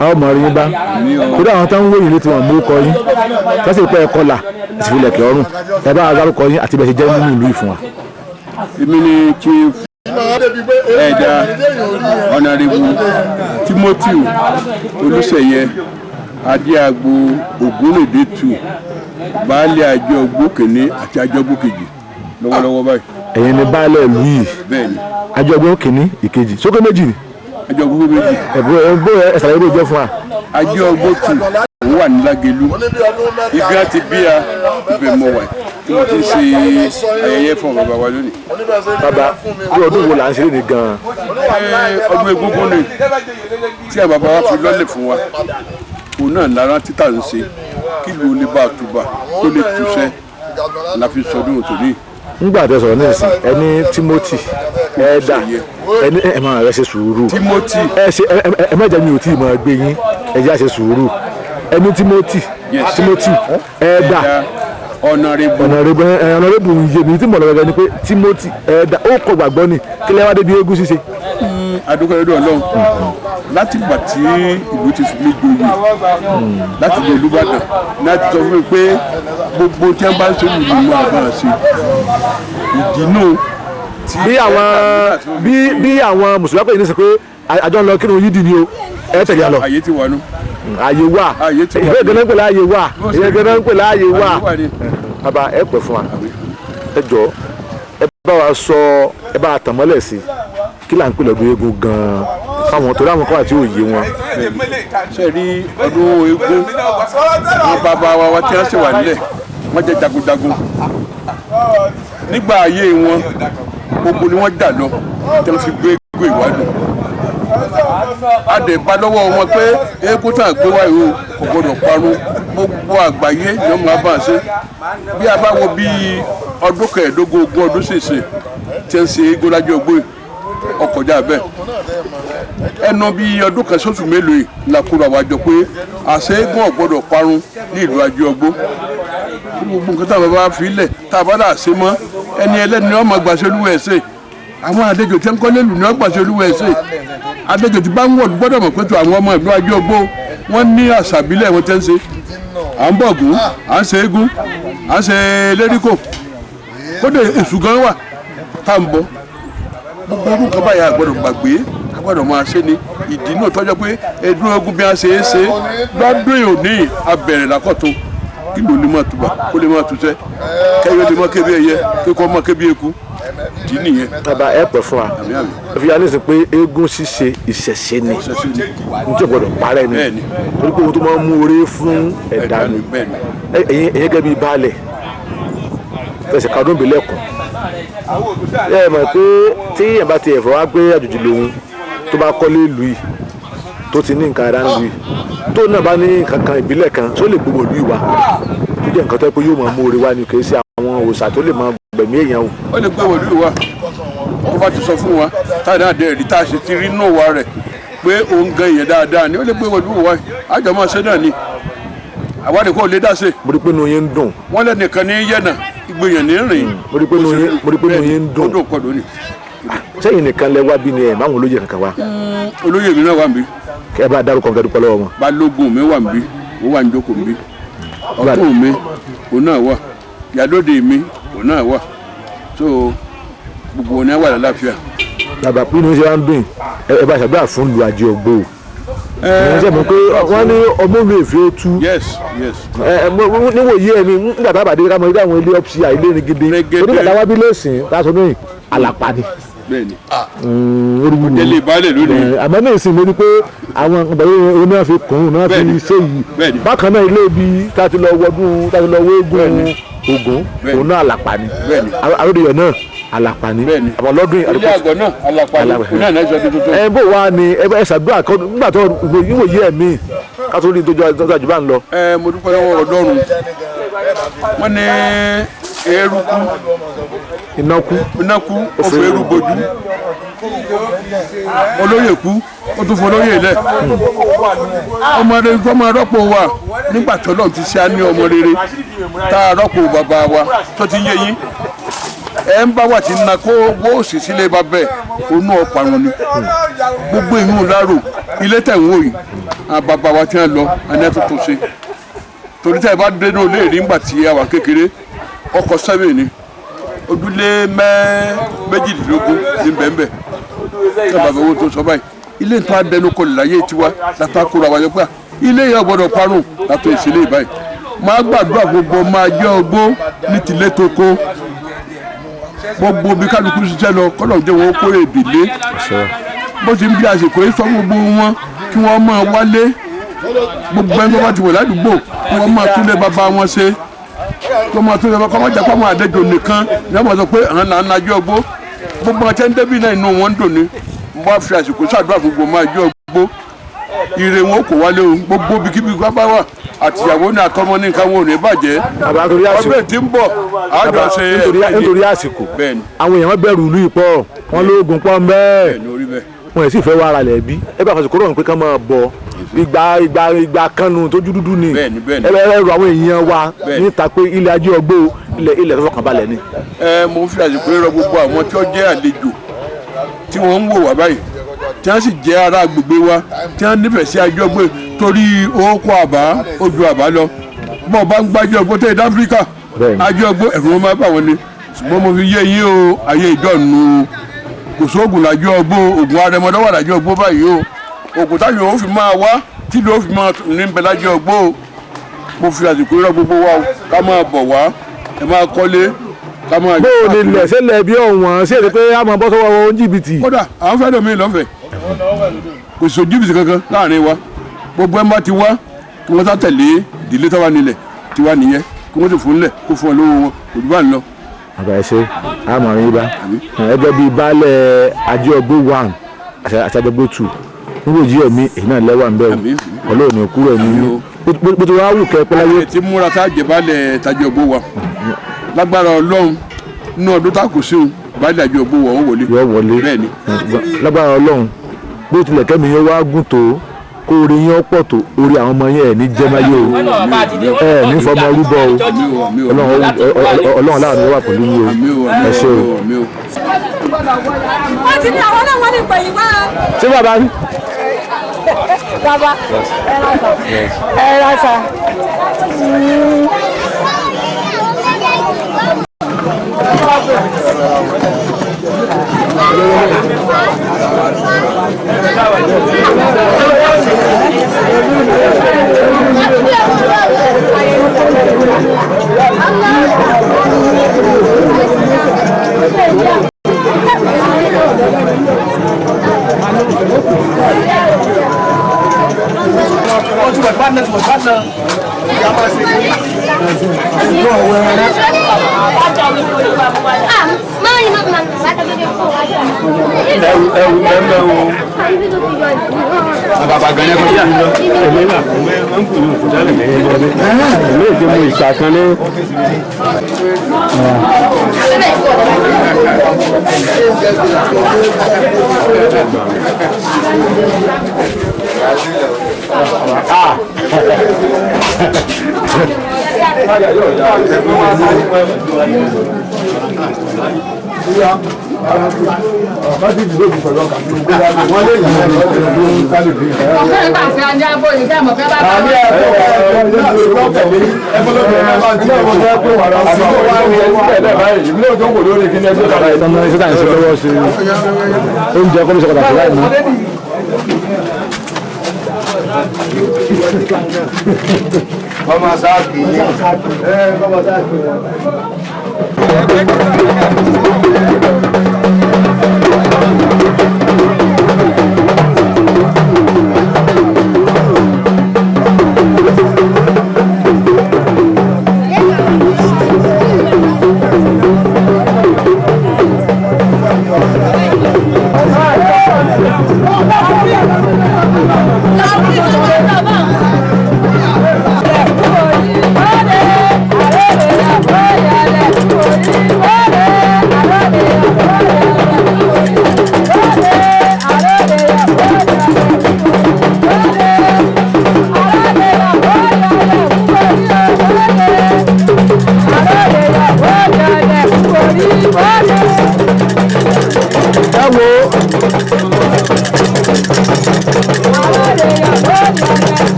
a ó mọ̀ rí yín bá kódà àwọn tó ń wòye létí wọn mú kọ yín kásì pé ẹ kọlà àti ìfilẹ̀kẹ̀ ọrùn ẹ bá dárúkọ yín àti bẹ́ẹ̀ ṣe jẹ́ nínú ìlú ìfún wa. èmi ni chief ẹ̀dá ọ̀nàrẹ́bù Timothy Olúṣèyẹ Adéagbo Ògúnrèdétù baálé Ajiwogbo kìíní àti Ajiwogbo kejì lọ́wọ́lọ́wọ́ báyìí. ẹ̀yin ni baálé ìlú yìí. bẹ́ẹ̀ni. Ajiwogbo kìíní ìkejì sókè méjì ni. Ajiwogbo méjì. ẹ̀bùn ẹ̀sàlẹ̀ ìlú ìjọ fún wa. Ajiwogbo tù òun wà ní Lágelú ibi àti bíya ibẹ̀ mọ̀ wà tí mo ti ṣe ayẹyẹ fún bàbá wa lónìí. bàbá bí ọdún wo là ń ṣe lé ní gan-an. ọdún Egungun ni tí àwọn bàbá wa fi lọ́lẹ̀ fún wa òun náà lára títà ń ṣe kí ló lè bá a túbà kó lè túṣẹ́ la fi sọdún òtòní. nígbà tó sọ̀rọ̀ ní ìsìn ẹni Timothy ẹ̀dá ẹni ẹ̀ máa rẹ̀ ṣe sùúrù. Timothy ẹ má jẹ́ mi ò tí ì máa gbé yín ẹ jẹ́ àṣẹ sùúrù ẹni Timothy ẹ̀dá ọ̀nàrẹ́bù yèmí tí mo lọ gẹ́gẹ́ ni pé Timothy ẹ̀dá ó kọ gbàgbọ́ ni kí lẹ́wà débi eégún ṣíṣe. adúgbò ẹ̀dọ́ Ọlọ́run láti gbà tí ìlú ti fi mí gboyè láti lè Olúbàdàn láti sọ fún mi pé gbogbo tí wọ́n bá ń ṣe lù nínú àbára ṣe ìdínú bí àwọn mùsùlùmí pè ní sọ pé àjọ ń lọ kí ni oyún dì ní o ẹ tẹ̀lé àlọ́. àyè ti wà nù. àyè wà ìwé ìgbẹ́nà ń pè láàyè wà ìwé ìgbẹ́nà ń pè láàyè wà. bàbá ẹ pẹ̀ fún wa ẹ jọ ẹ bá wa sọ ẹ bá wa tàn mọ́lẹ̀ sí kí là ń pè lọ́dún eégún gan-an fáwọn torí àwọn kan àti òye wọn. ṣe rí ọdún eégún wọn bàbá wa tí wọ́n ṣe wà nílẹ̀ wọ́n jẹ́ jagunjagun nígbà ayé wọn gbogbo ni wọ́n jà lọ tí wọ́n fi gbé eégún ìwádùn adẹ̀bá lọ́wọ́ wọn pé eégún tá à gbé wá yìí kò gbọdọ̀ parun gbogbo àgbáyé ni wọ́n máa bá a ṣe bí a bá wo bí ọdún kẹẹ̀ẹ́dógún ogún ọdún ṣèṣe tí ń ṣe eégún l'Ajiwogbo ọkọjá bẹ́ẹ̀ ẹnu bí ọdún kan sóṣù mélòó yìí la kóra wa jọ pé àṣẹ eégún ò gbọdọ̀ parun ní ìlú Ajiwogbo gbogbo nǹkan tá a bá fi lẹ̀ tá a bá dà ṣe mọ́ ẹni ẹlẹ́ni wọ́n máa gbàṣẹ olúwa ẹ̀ ṣe àwọn àlejò tí ń kọ́ lẹ́lù ni wọ́n gbàṣẹ olúwa ẹ̀ ṣe àlejò tí bá ń wọ̀ gbọ́dọ̀ mọ̀ pé tó àwọn ọmọ ìlú Ajiwogbo wọ́n ní àṣà ìbílẹ̀ wọn tẹ́ ń ṣe à ń bọ̀gún à ń ṣe eégún à ń ṣe lérìkò kódé èṣù gan wà tá à ń bọ̀ gbogbo orúkọ báyìí àgbọ̀dọ̀ gbàgbé àgbọ̀dọ̀ máa ṣe ni ìdí náà tọ́jọ́ pé ẹdún ogun bí wọ́n ṣe é ṣe lọ́dún òní abẹ̀rẹ̀ lákọ̀tún kí ló lè máa túbà kó lè máa túṣẹ́ kẹ́yọ́ lè máa kébi ẹyẹ kékọ́ máa kébi eku dì nìyẹn. bàbá ẹ pẹ̀ fún wa ẹ fi yálé sí pé eégún ṣíṣe ìṣẹ̀ṣe ni n tí o gbọdọ̀ parẹ́ ni torí pé ohun tó máa ń mú oore fún ẹ̀dá ni ẹ̀yin gẹ́gẹ́ bíi baálẹ̀ tẹ̀sí kadún ìbílẹ̀ kù ẹ mọ̀ pé tí èèyàn bá ti ẹ̀fọ́ wá pé àjòjì lòun tó bá kọ́lé ìlú yìí tó ti ní nǹkan ara nílùú yìí tó náà bá ní nǹkan kan ìbílẹ̀ kan tó lè gbogbo ìlú yìí wá tó jẹ́ nǹkan tó yẹ pé yóò máa mú oore wá ni kì í ṣe àwọn òòṣà tó lè máa gbẹ̀mí èèyàn o. ó lè gbé wọ̀lú wa tó bá ti sọ fún wa táyà náà dẹ̀ rí tá a ṣe ti rí náà wa rẹ̀ pé òun gan yẹn dáadáa ni ó lè gbé wọlé wọ̀ àjọ máa ṣe náà ni àwa nìkan ò lè dá ṣe. mo rí pé inú yín ń dùn. wọ́n lẹ́nìkan ní yẹ̀nà ìgbìyàn ní rìn. mo rí pé inú yín ń dùn. ó dùn pọ̀ lónìí. sẹ́yìn nìkan lẹ wá bí ni ẹ̀ máwọn olóyè kankan wá. olóyè mi náà wà níbí. kẹ́ ẹ bá dárúkọ nǹkan dúpẹ́ lọ́wọ́ wọn. balógun mi wà níbí ó wà níjókòó níbí ọ̀tún mi òun náà wà yàlóde mi òun náà wà so gbogbo wọn ni wà lálàáfíà. bàbá pinnu ṣe wá ń dùn ẹ bá ṣàdúrà fún lu Ajiwogbo ẹ ṣe mọ̀ pé wọ́n ní ọmọ ìlú èfé ó tú. yes. níwòye ẹ̀mí nígbà tá a bá dé ká mọ ilé àwọn ilé ọ́fíìsì àìlé ní gidi onígbà tá a wá bí lẹ́sìn tá a sọ lóyìn àlàpà ni. bẹ́ẹ̀ni délé balẹ̀ lónìí. àmọ́ ní ìsìn mo ní pé àwọn ìbẹ̀rẹ̀ oní náà fi kùn ún náà fi ṣe yìí bákan náà ilé ibi tá a ti lọ wọdún tá a ti lọ wéégún Ògún òun náà àlàpà ni Arodeyo náà àlàpà ni àmọ́ lọ́dún yìí. ilé àgọ́ náà àlàpà ni òun náà náà ṣe ọdún tuntun. ẹ bó wa ni ẹ ṣàdúrà nígbà tó ìwòye ẹ̀mí ká tó rí ìtọ́jú àjùbá ń lọ. mo dúpẹ́ lọ́wọ́ ọdọ́run wọ́n ní eérú kú iná kú ó fi eérú bojú olóyè kú ó tún fún olóyè lẹ̀ ọmọdé tó máa rọ́pò wa nígbà tó lọ́n ti ṣe á ní ọmọ rere tá a rọ́pò bàbá wa tó ti yé yín ẹ ń bá wà tí ń na kó owó òsì sílé bá bẹ́ẹ̀ onú ọ̀parun ni gbogbo inú lárò ilé tẹ̀ ń wò yìí àbàbà wa tí wọ́n lọ ẹni ẹ̀ tó tó ṣe torí tẹ́ ẹ bá dé náà léèrè nígbà tí a wà kékeré ọkọ̀ sẹ́mi ni ojúlé méjìdínlógún ní bẹ́ẹ̀nbẹ́ẹ̀ kí bàbá owó tó sọ báyìí ilé nǹkan adẹnukọ láyé tiwa látàkùrọ̀ àwọn ayọ́pẹ́ ilé yẹn gbọ́dọ̀ parun látọ̀ ìṣẹ̀lẹ̀ ìbáyìí máa gbàdúrà gbogbo máa jẹ́ ogbó ní tìlé tó kó gbogbo bí kálukú ṣiṣẹ́ lọ kọ́nà jẹ́ wọn kó èbìlé bó ti ń bí àsìkò yìí sọ gbogbo wọn kí wọ́n máa wálé gbogbo ẹni tó bá ti wọ̀ ládùúgbò kí wọ́n máa túnlé bàbá wọn ṣe kí wọ́n máa túnlé bàbá wọn jẹ́ pé àwọn àdéjò nìkan ní wọ́n sọ pé àwọn là ń lajú ọgbó gbogbo ọtí ẹni débì náà inú wọn ń dùn ní mo bá fi àsìkò ṣàdúrà fún gbogbo máa jẹ́ ọgbó ire wọn kò wálé o gbogbo bíkíbi gbábá wà àtìyàwó ní àtọmọ ní nǹkan wọn ò ní bàjẹ́ ọbẹ̀ tí ń bọ̀ àjọ ṣe nítorí àsìkò àwọn èèyàn bẹ̀rù ìlú ìpọ̀ wọn lóògùn pọ̀ mbẹ́ẹ̀ wọn yẹn sì fẹ́ wá ara lẹ̀ bí ẹ bá fàṣẹ kúrò pé ká máa bọ̀ ìgbà kanu tójú dúdú ni ẹ bẹ rọ àwọn èèyàn wa níta pé ilẹ̀ Ajiwogbo ilẹ̀ tó fọkàn balẹ̀ ni. mo fi àsìkò rẹ gbogbo àwọn tí wọ́n jẹ́ àlejò tí wọ́n ń wò wá báyìí tí wọ́n sì jẹ́ ará agbègbè wa tí wọ́n nífẹ̀ẹ́ sí Ajiwogbo torí owó àbá ojú àbá lọ bọ́ọ̀ bá ń gbá Ajiwogbo tẹ́ Áfíríkà Ajiwogbo ẹ̀rù wọn máa bá wọn ni ṣùgbọ́n mo fi yé yín o ayé ìjọ nù kò sóògùn l'Ajiwogbo ògùn arẹmọdé wà l'Ajiwogbo báyìí o ògùn táyọ̀ ó fi máa wá tí ló fi máa ní bẹ l'Ajiwogbo o mo fi àsìkò rẹ gbogbo wa o ká máa bọ̀ wá ẹ máa kọ́lé ká máa. bó o lè lẹ̀ sílẹ̀ bí ọ̀wọ́n ṣe é pé a máa bọ́ sọ́wọ́ wọn jìbìtì. kódà àwọn fẹ́ẹ́ lómi lọ́fẹ̀ẹ́ kò sí jìbìtì kankan láàrin wa gbogbo ẹ̀ ń bá ti wá kí wọ́n sá tẹ̀lé ìdílé tó wà nílẹ̀ tiwa nìyẹn kí wọ́n sì fún nílẹ̀ kó fún ọ lówó wọn kò jù bá ń lọ. àbá ẹ ṣe àmọ̀ràn yín bá ẹgbẹ́ bíi baálẹ̀ Ajiwogbo 1 àti Ajiwogbo 2 níbo jí ẹ̀mí èyí náà lẹ́wà ń bẹ̀ o ọlọ́run ní kúrò ní bó ti wá wù kẹ́ pẹ́ láyé. àti múra tá a jẹ baálẹ̀ Ajiwogbo wa lágbára Ọlọ́run nínú ọdún tá a kò sí o baálẹ̀ Ajiwogbo wa ó wọlé. yọ wọlé bẹ́ẹ̀ ni. lágbára Ọlọ́run bó tilẹ̀ kẹ́mi yẹn wá gùn tó kó orí yẹn pọ̀ tó orí àwọn ọmọ yẹn ẹ̀ ní jẹ́máyé o ẹ̀ ní fọmọ rúbọ o Ọlọ́run láàánú wà pẹ̀lú yín o ẹ ṣé o. wọ́n ti ní àwọn náà wọ́n ní pè yín wá. ṣé bàbá ní. bàbá ẹ ra sa. Bàbá gan-an kò yá. Èmi náà ń kú ní òkúta lè mẹ́rin lọ́dún. Èmi èdè mo ìṣàkan ní. Vamos a aquí. Vamos a aquí.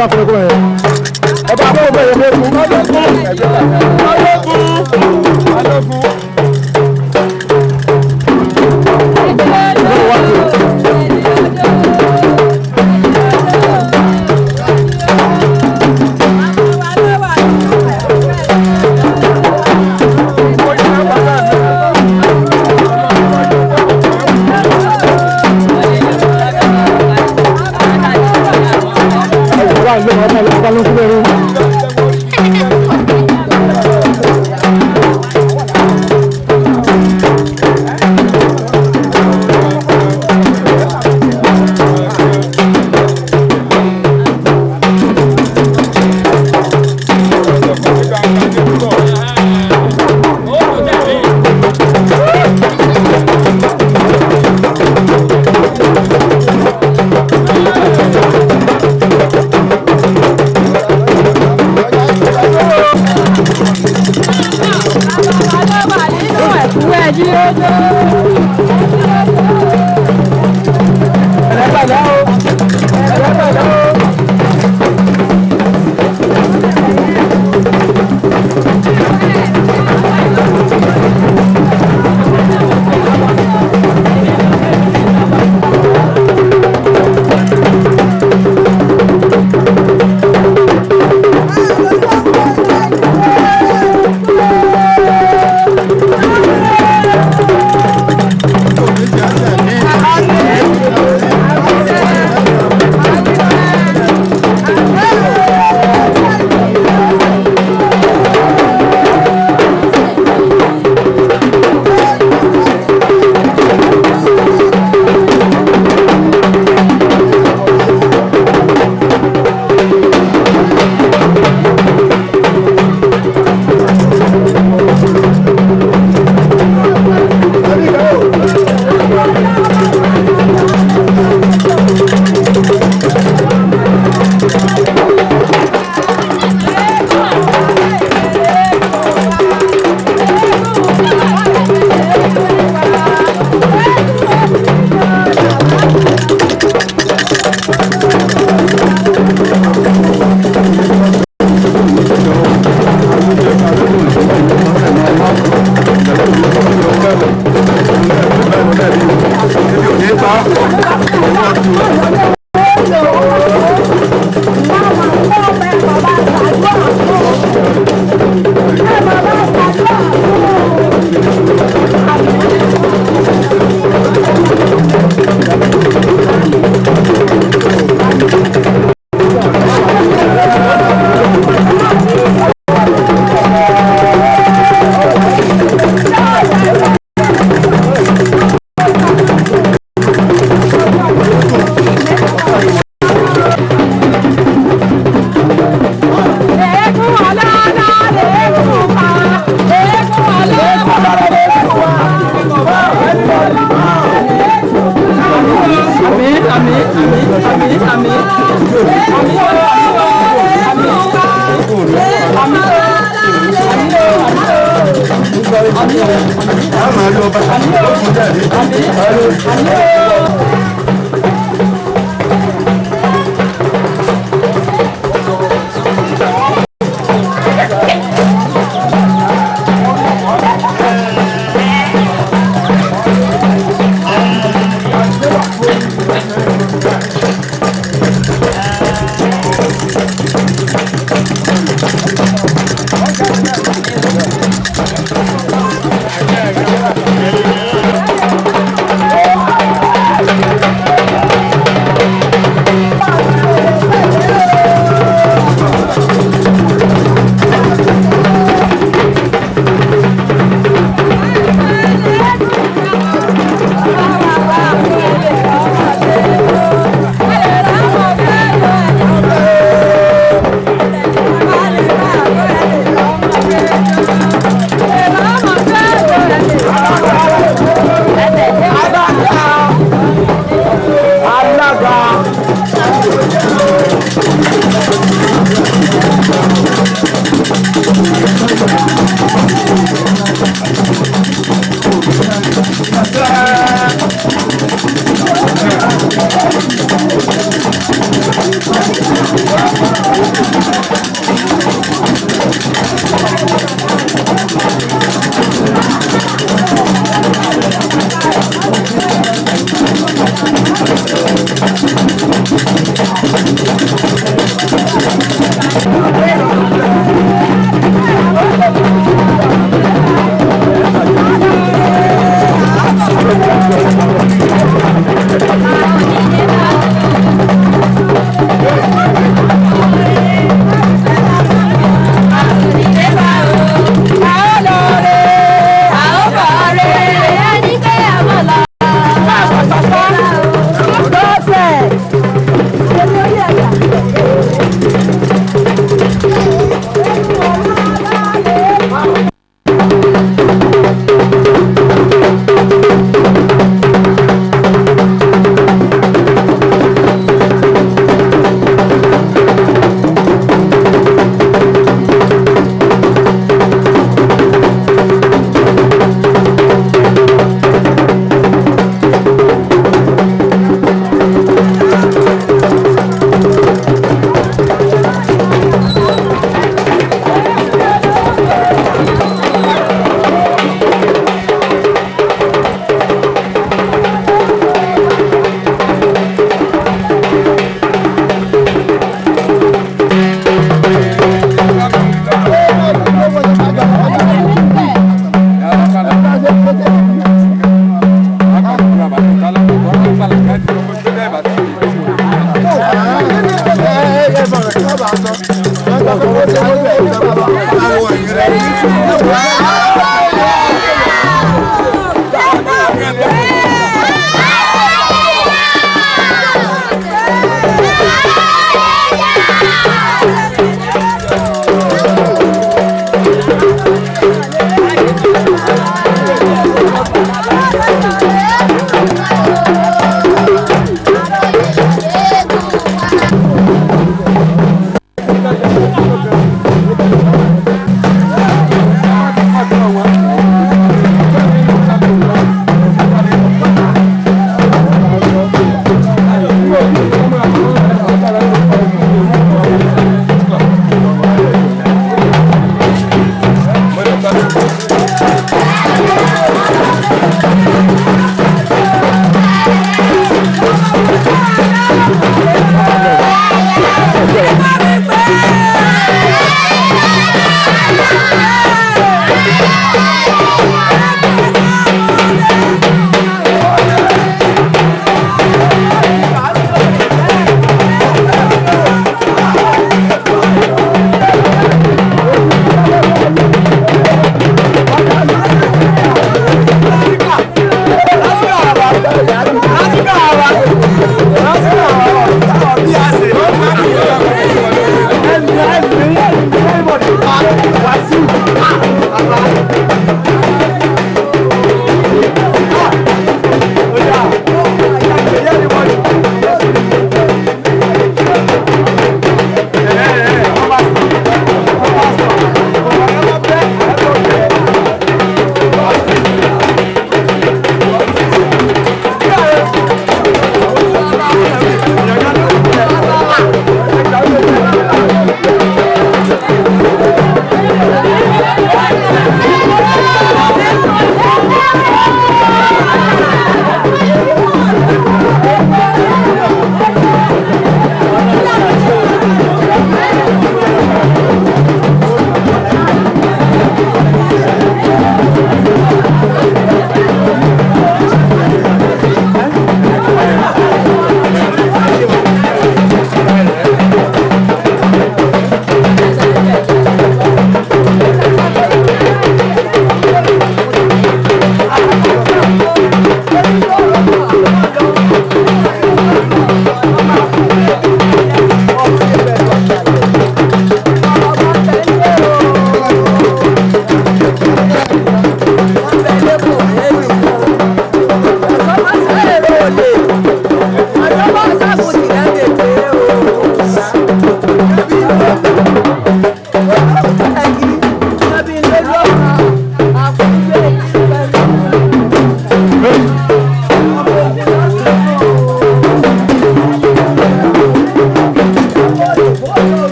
wá kọ́kọ́ yẹn. Ẹ bá bọ́ bẹ́ẹ̀ yẹn lẹ́kùn.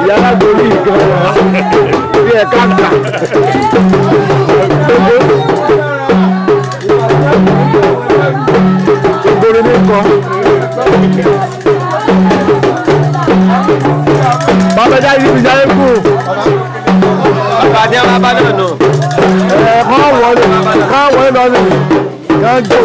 yàrá gorí gan-an bí ẹ ká gbà. Ìgboro ní kọ́. Bàbá jáde níbi jáde kù. Bàbá ní àwọn abá náà nù. Kọ́ wọlé lọ sí yànjọ.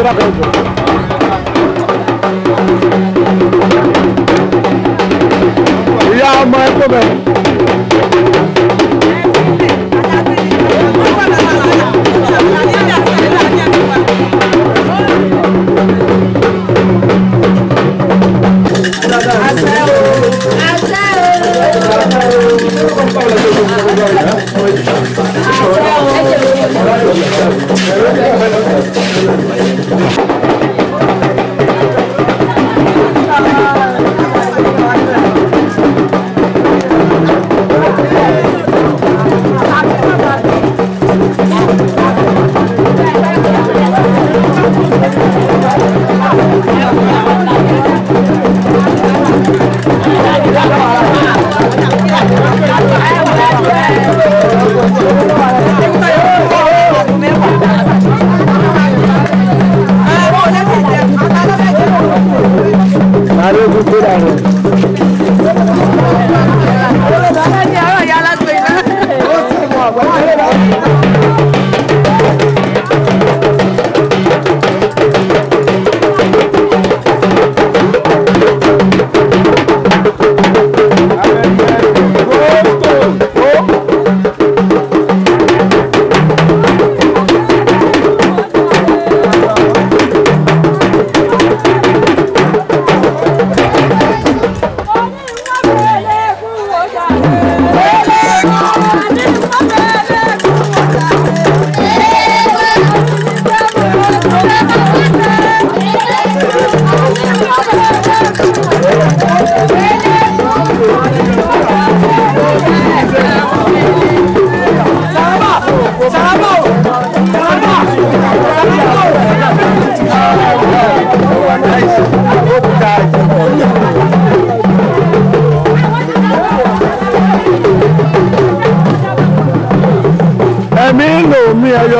dákẹ́ jọ. ìyá ọmọ ẹgbẹ́ bẹ́ẹ̀.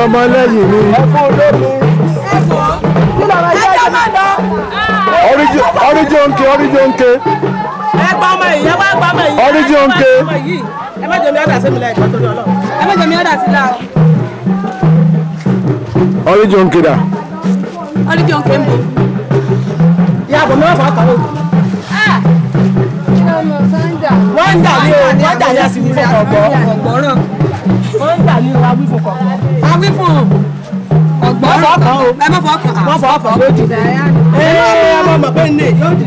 ọmọ lẹ́yìn mi. Ọríjì òǹkè. Ẹ gbọ́ ọmọ yìí, ẹ wá gbọ́ ọmọ yìí. Ọríjì òǹkè. Ẹ má jẹ́ mi ọ̀dà sí mi lẹ́yìn tó lọ. Ẹ má jẹ́ mi ọ̀dà sí la o. Ọríjì òǹkè dà. Ọríjì òǹkè ń bò. Ìyá àbọ̀ mẹ́wàá fà á kàwé. Wọ́n ń dà ní o, wọ́n dà ní àsìkò ọ̀gbọ̀ràn. Wọ́n ń dà ní o, awí fún kọ̀ọ̀kan. Awí fún ọ̀gbọ̀n fọ̀ọ̀kan o. Ẹ má fọ̀ọ̀kan. Wọ́n fọ̀ọ̀kan lójú. Ẹ ọmọ ọmọ pé ní yóò di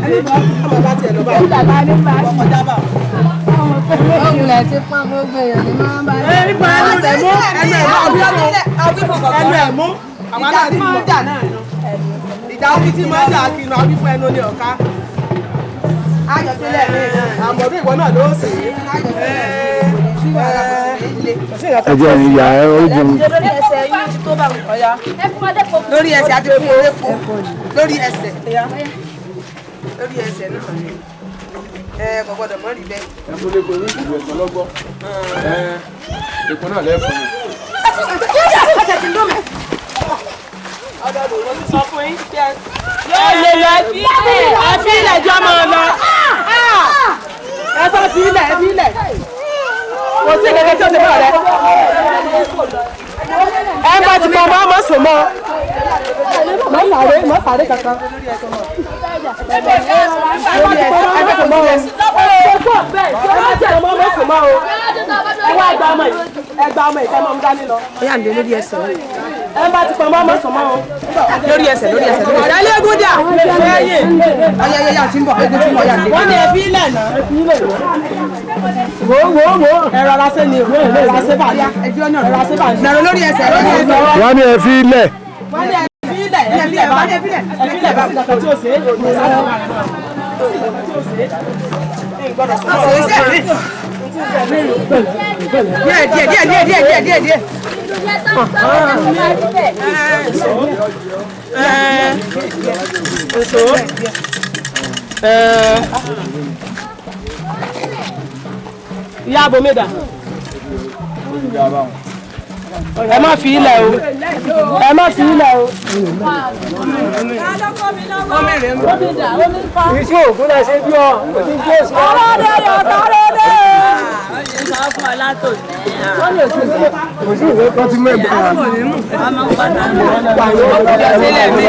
ọmọ bá tiẹ̀ lọ bá wọn. Wọ́n kọjá bá wọn. Ọ̀gbìn ti pọ́n gbogbo èèyàn ní máa ń bá ẹ nípa ẹnu rẹ̀ mú ẹnu ẹ̀ mú àwọn aláàtí máa ń jà náà nù. Ìjà omi tí máa ń jà kí inú awí fún ẹnu ní ọ̀ká. Ayọ̀sílẹ̀ mi àmọ̀dún ìwọ náà ló sì í. Ẹ jẹ́ ìyá ẹ ojú mi. Lórí ẹsẹ̀ àti fún eréko lórí ẹsẹ̀ náà kò gbọdọ̀ mọ́ rí bẹ́ẹ̀. Ẹ mú lẹ́kọ̀ọ́ ní ìlú ẹ̀sán lọ́gbọ́. Èkó náà lẹ́fọ̀ọ́ ni. Ọ̀dọ̀dọ̀ ló ti sọ fún yín kí ẹ. Yóò lè ẹbí ilẹ̀ jọ máa lọ. Ẹ sọ fi ilẹ̀ ẹbí ilẹ̀. Kò sí kẹ̀kẹ́ tí ó ti bọ̀ rẹ̀. Ẹ bá ti pọ̀ mọ́ sùn mọ́. Mọ́ sàré kankan. Ẹ bá ti pọ̀ mọ́ sùn mọ́ o. Lórí ẹsẹ̀. Ẹlẹ́gùn dà. Ayẹyẹ tí ń bọ̀ ẹgbẹ́ tí ń bọ̀ yà lé. Wọ́n ní ẹbí ilẹ̀ náà. Wo. Ẹ̀rọ ara ṣe ni o. Ẹ̀rọ ara ṣe bá yá. Ẹjọ́ náà ẹ̀rọ ara ṣe bá yá. Nàró lórí ẹsẹ̀. Wọ́n ní ẹ fi ilẹ̀. Ẹ̀fílẹ̀ bá kankan tí ó ṣe é. Díẹ̀. Ìyá abomeda. Ẹ má fi ilẹ̀ o. Ìṣe ògùn náà ṣe bí ọ. Arodeyo. fún ọ látòní. wọ́n lè tún ìgbà kò sí ìwé kan tí mú ẹ̀gbọ́n wa. ọmọ pàtàkì. ọkùnrin sílẹ̀ mi.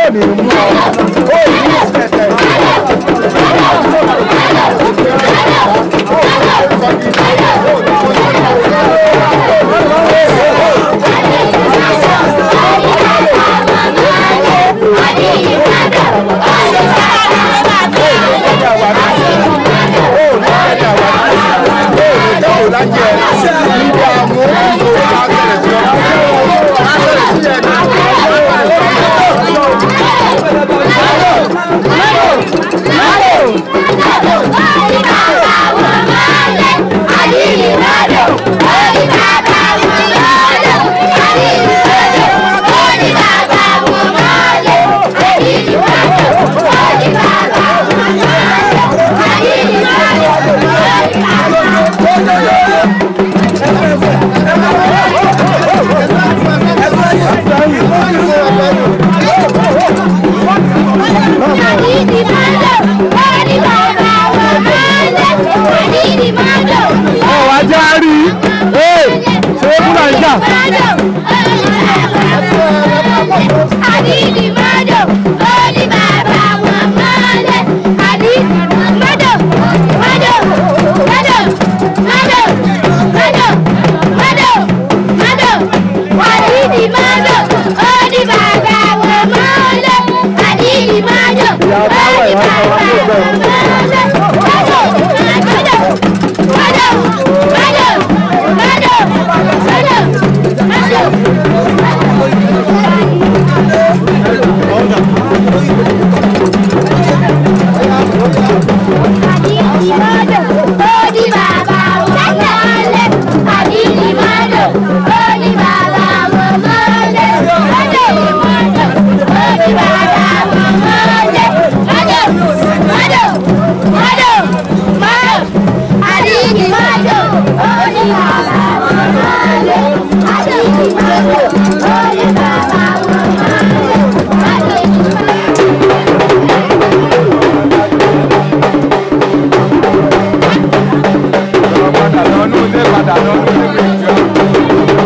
ò ní mú ọ ó ní ìṣẹ̀tẹ̀. Padà lọ ní ilé padà lọ ní ilé ìjọ.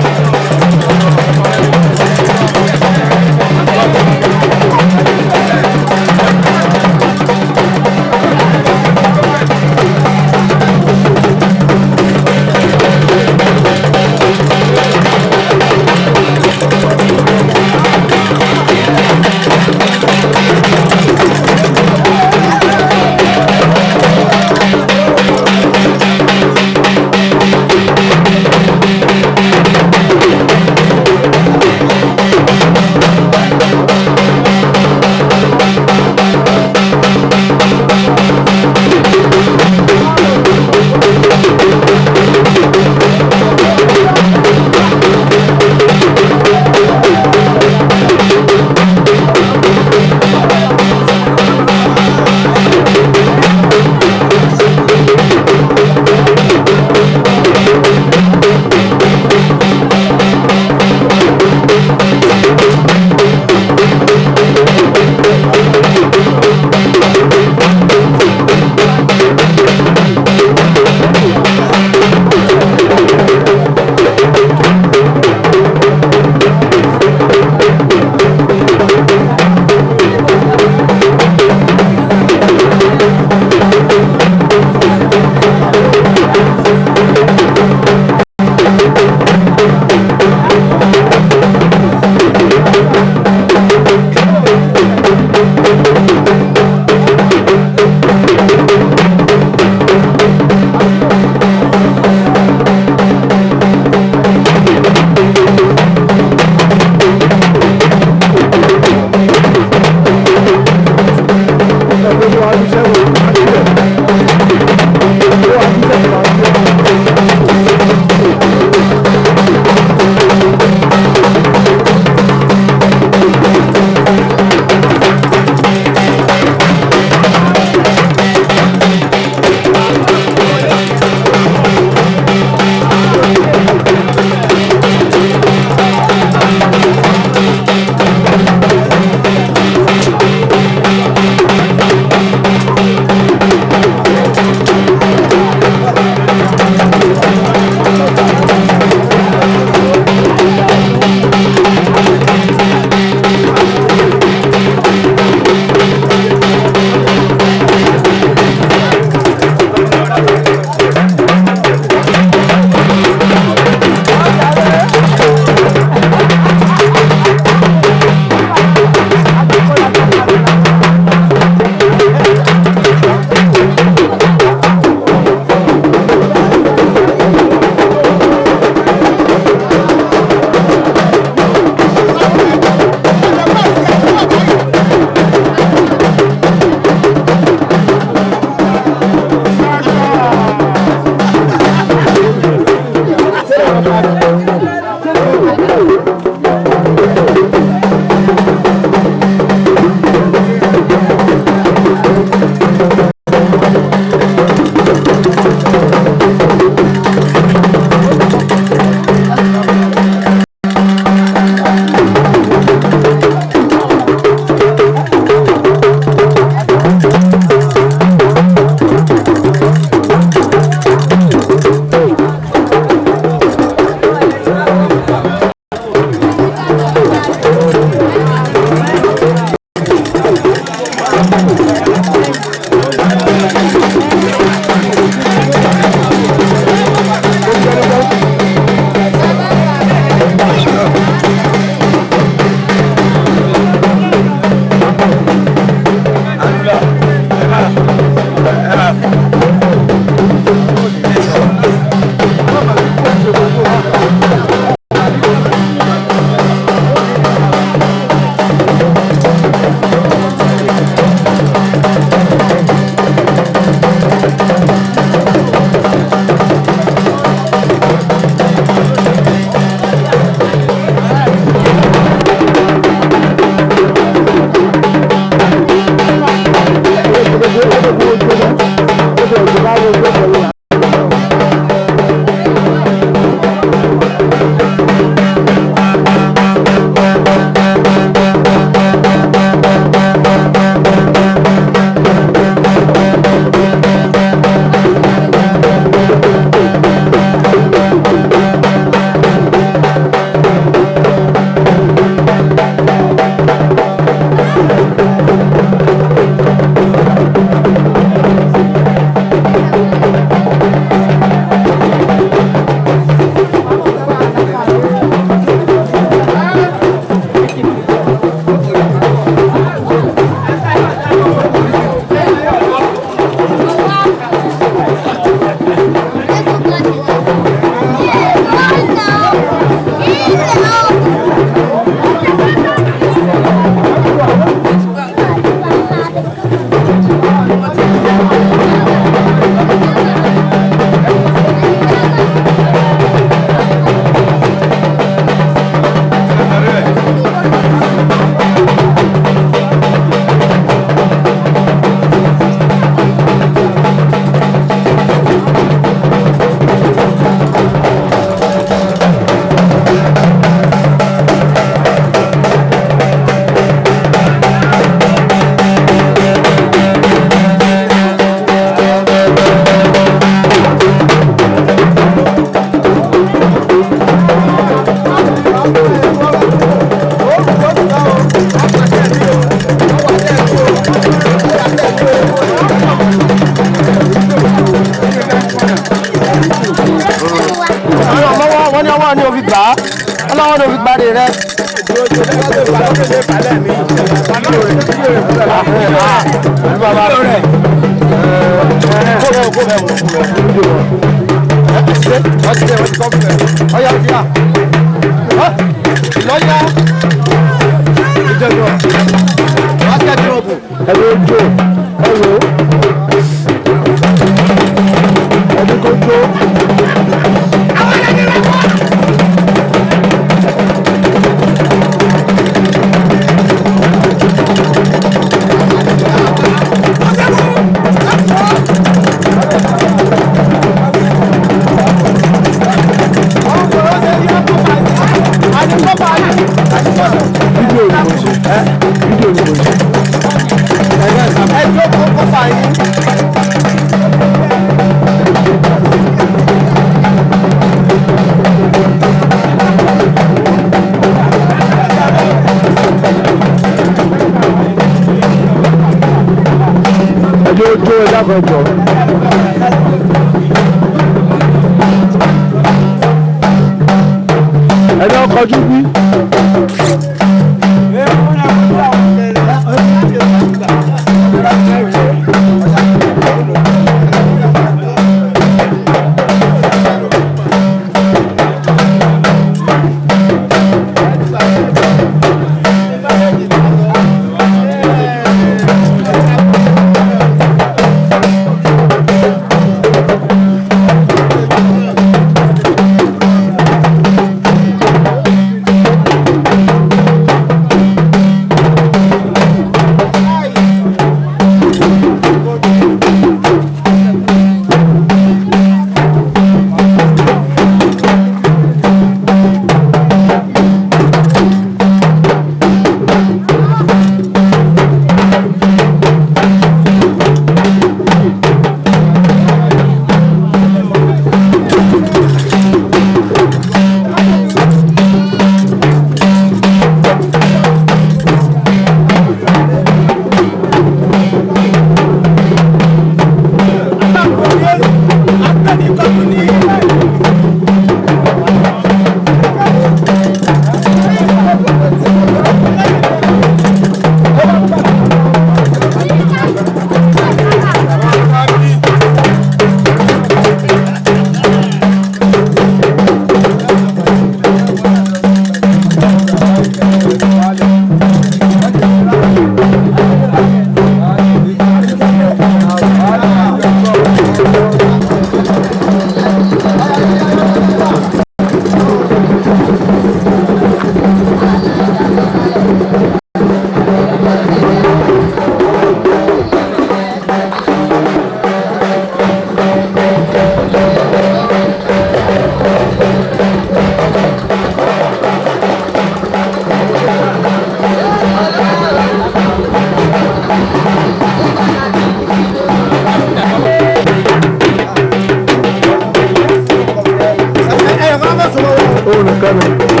òun nìkan ni.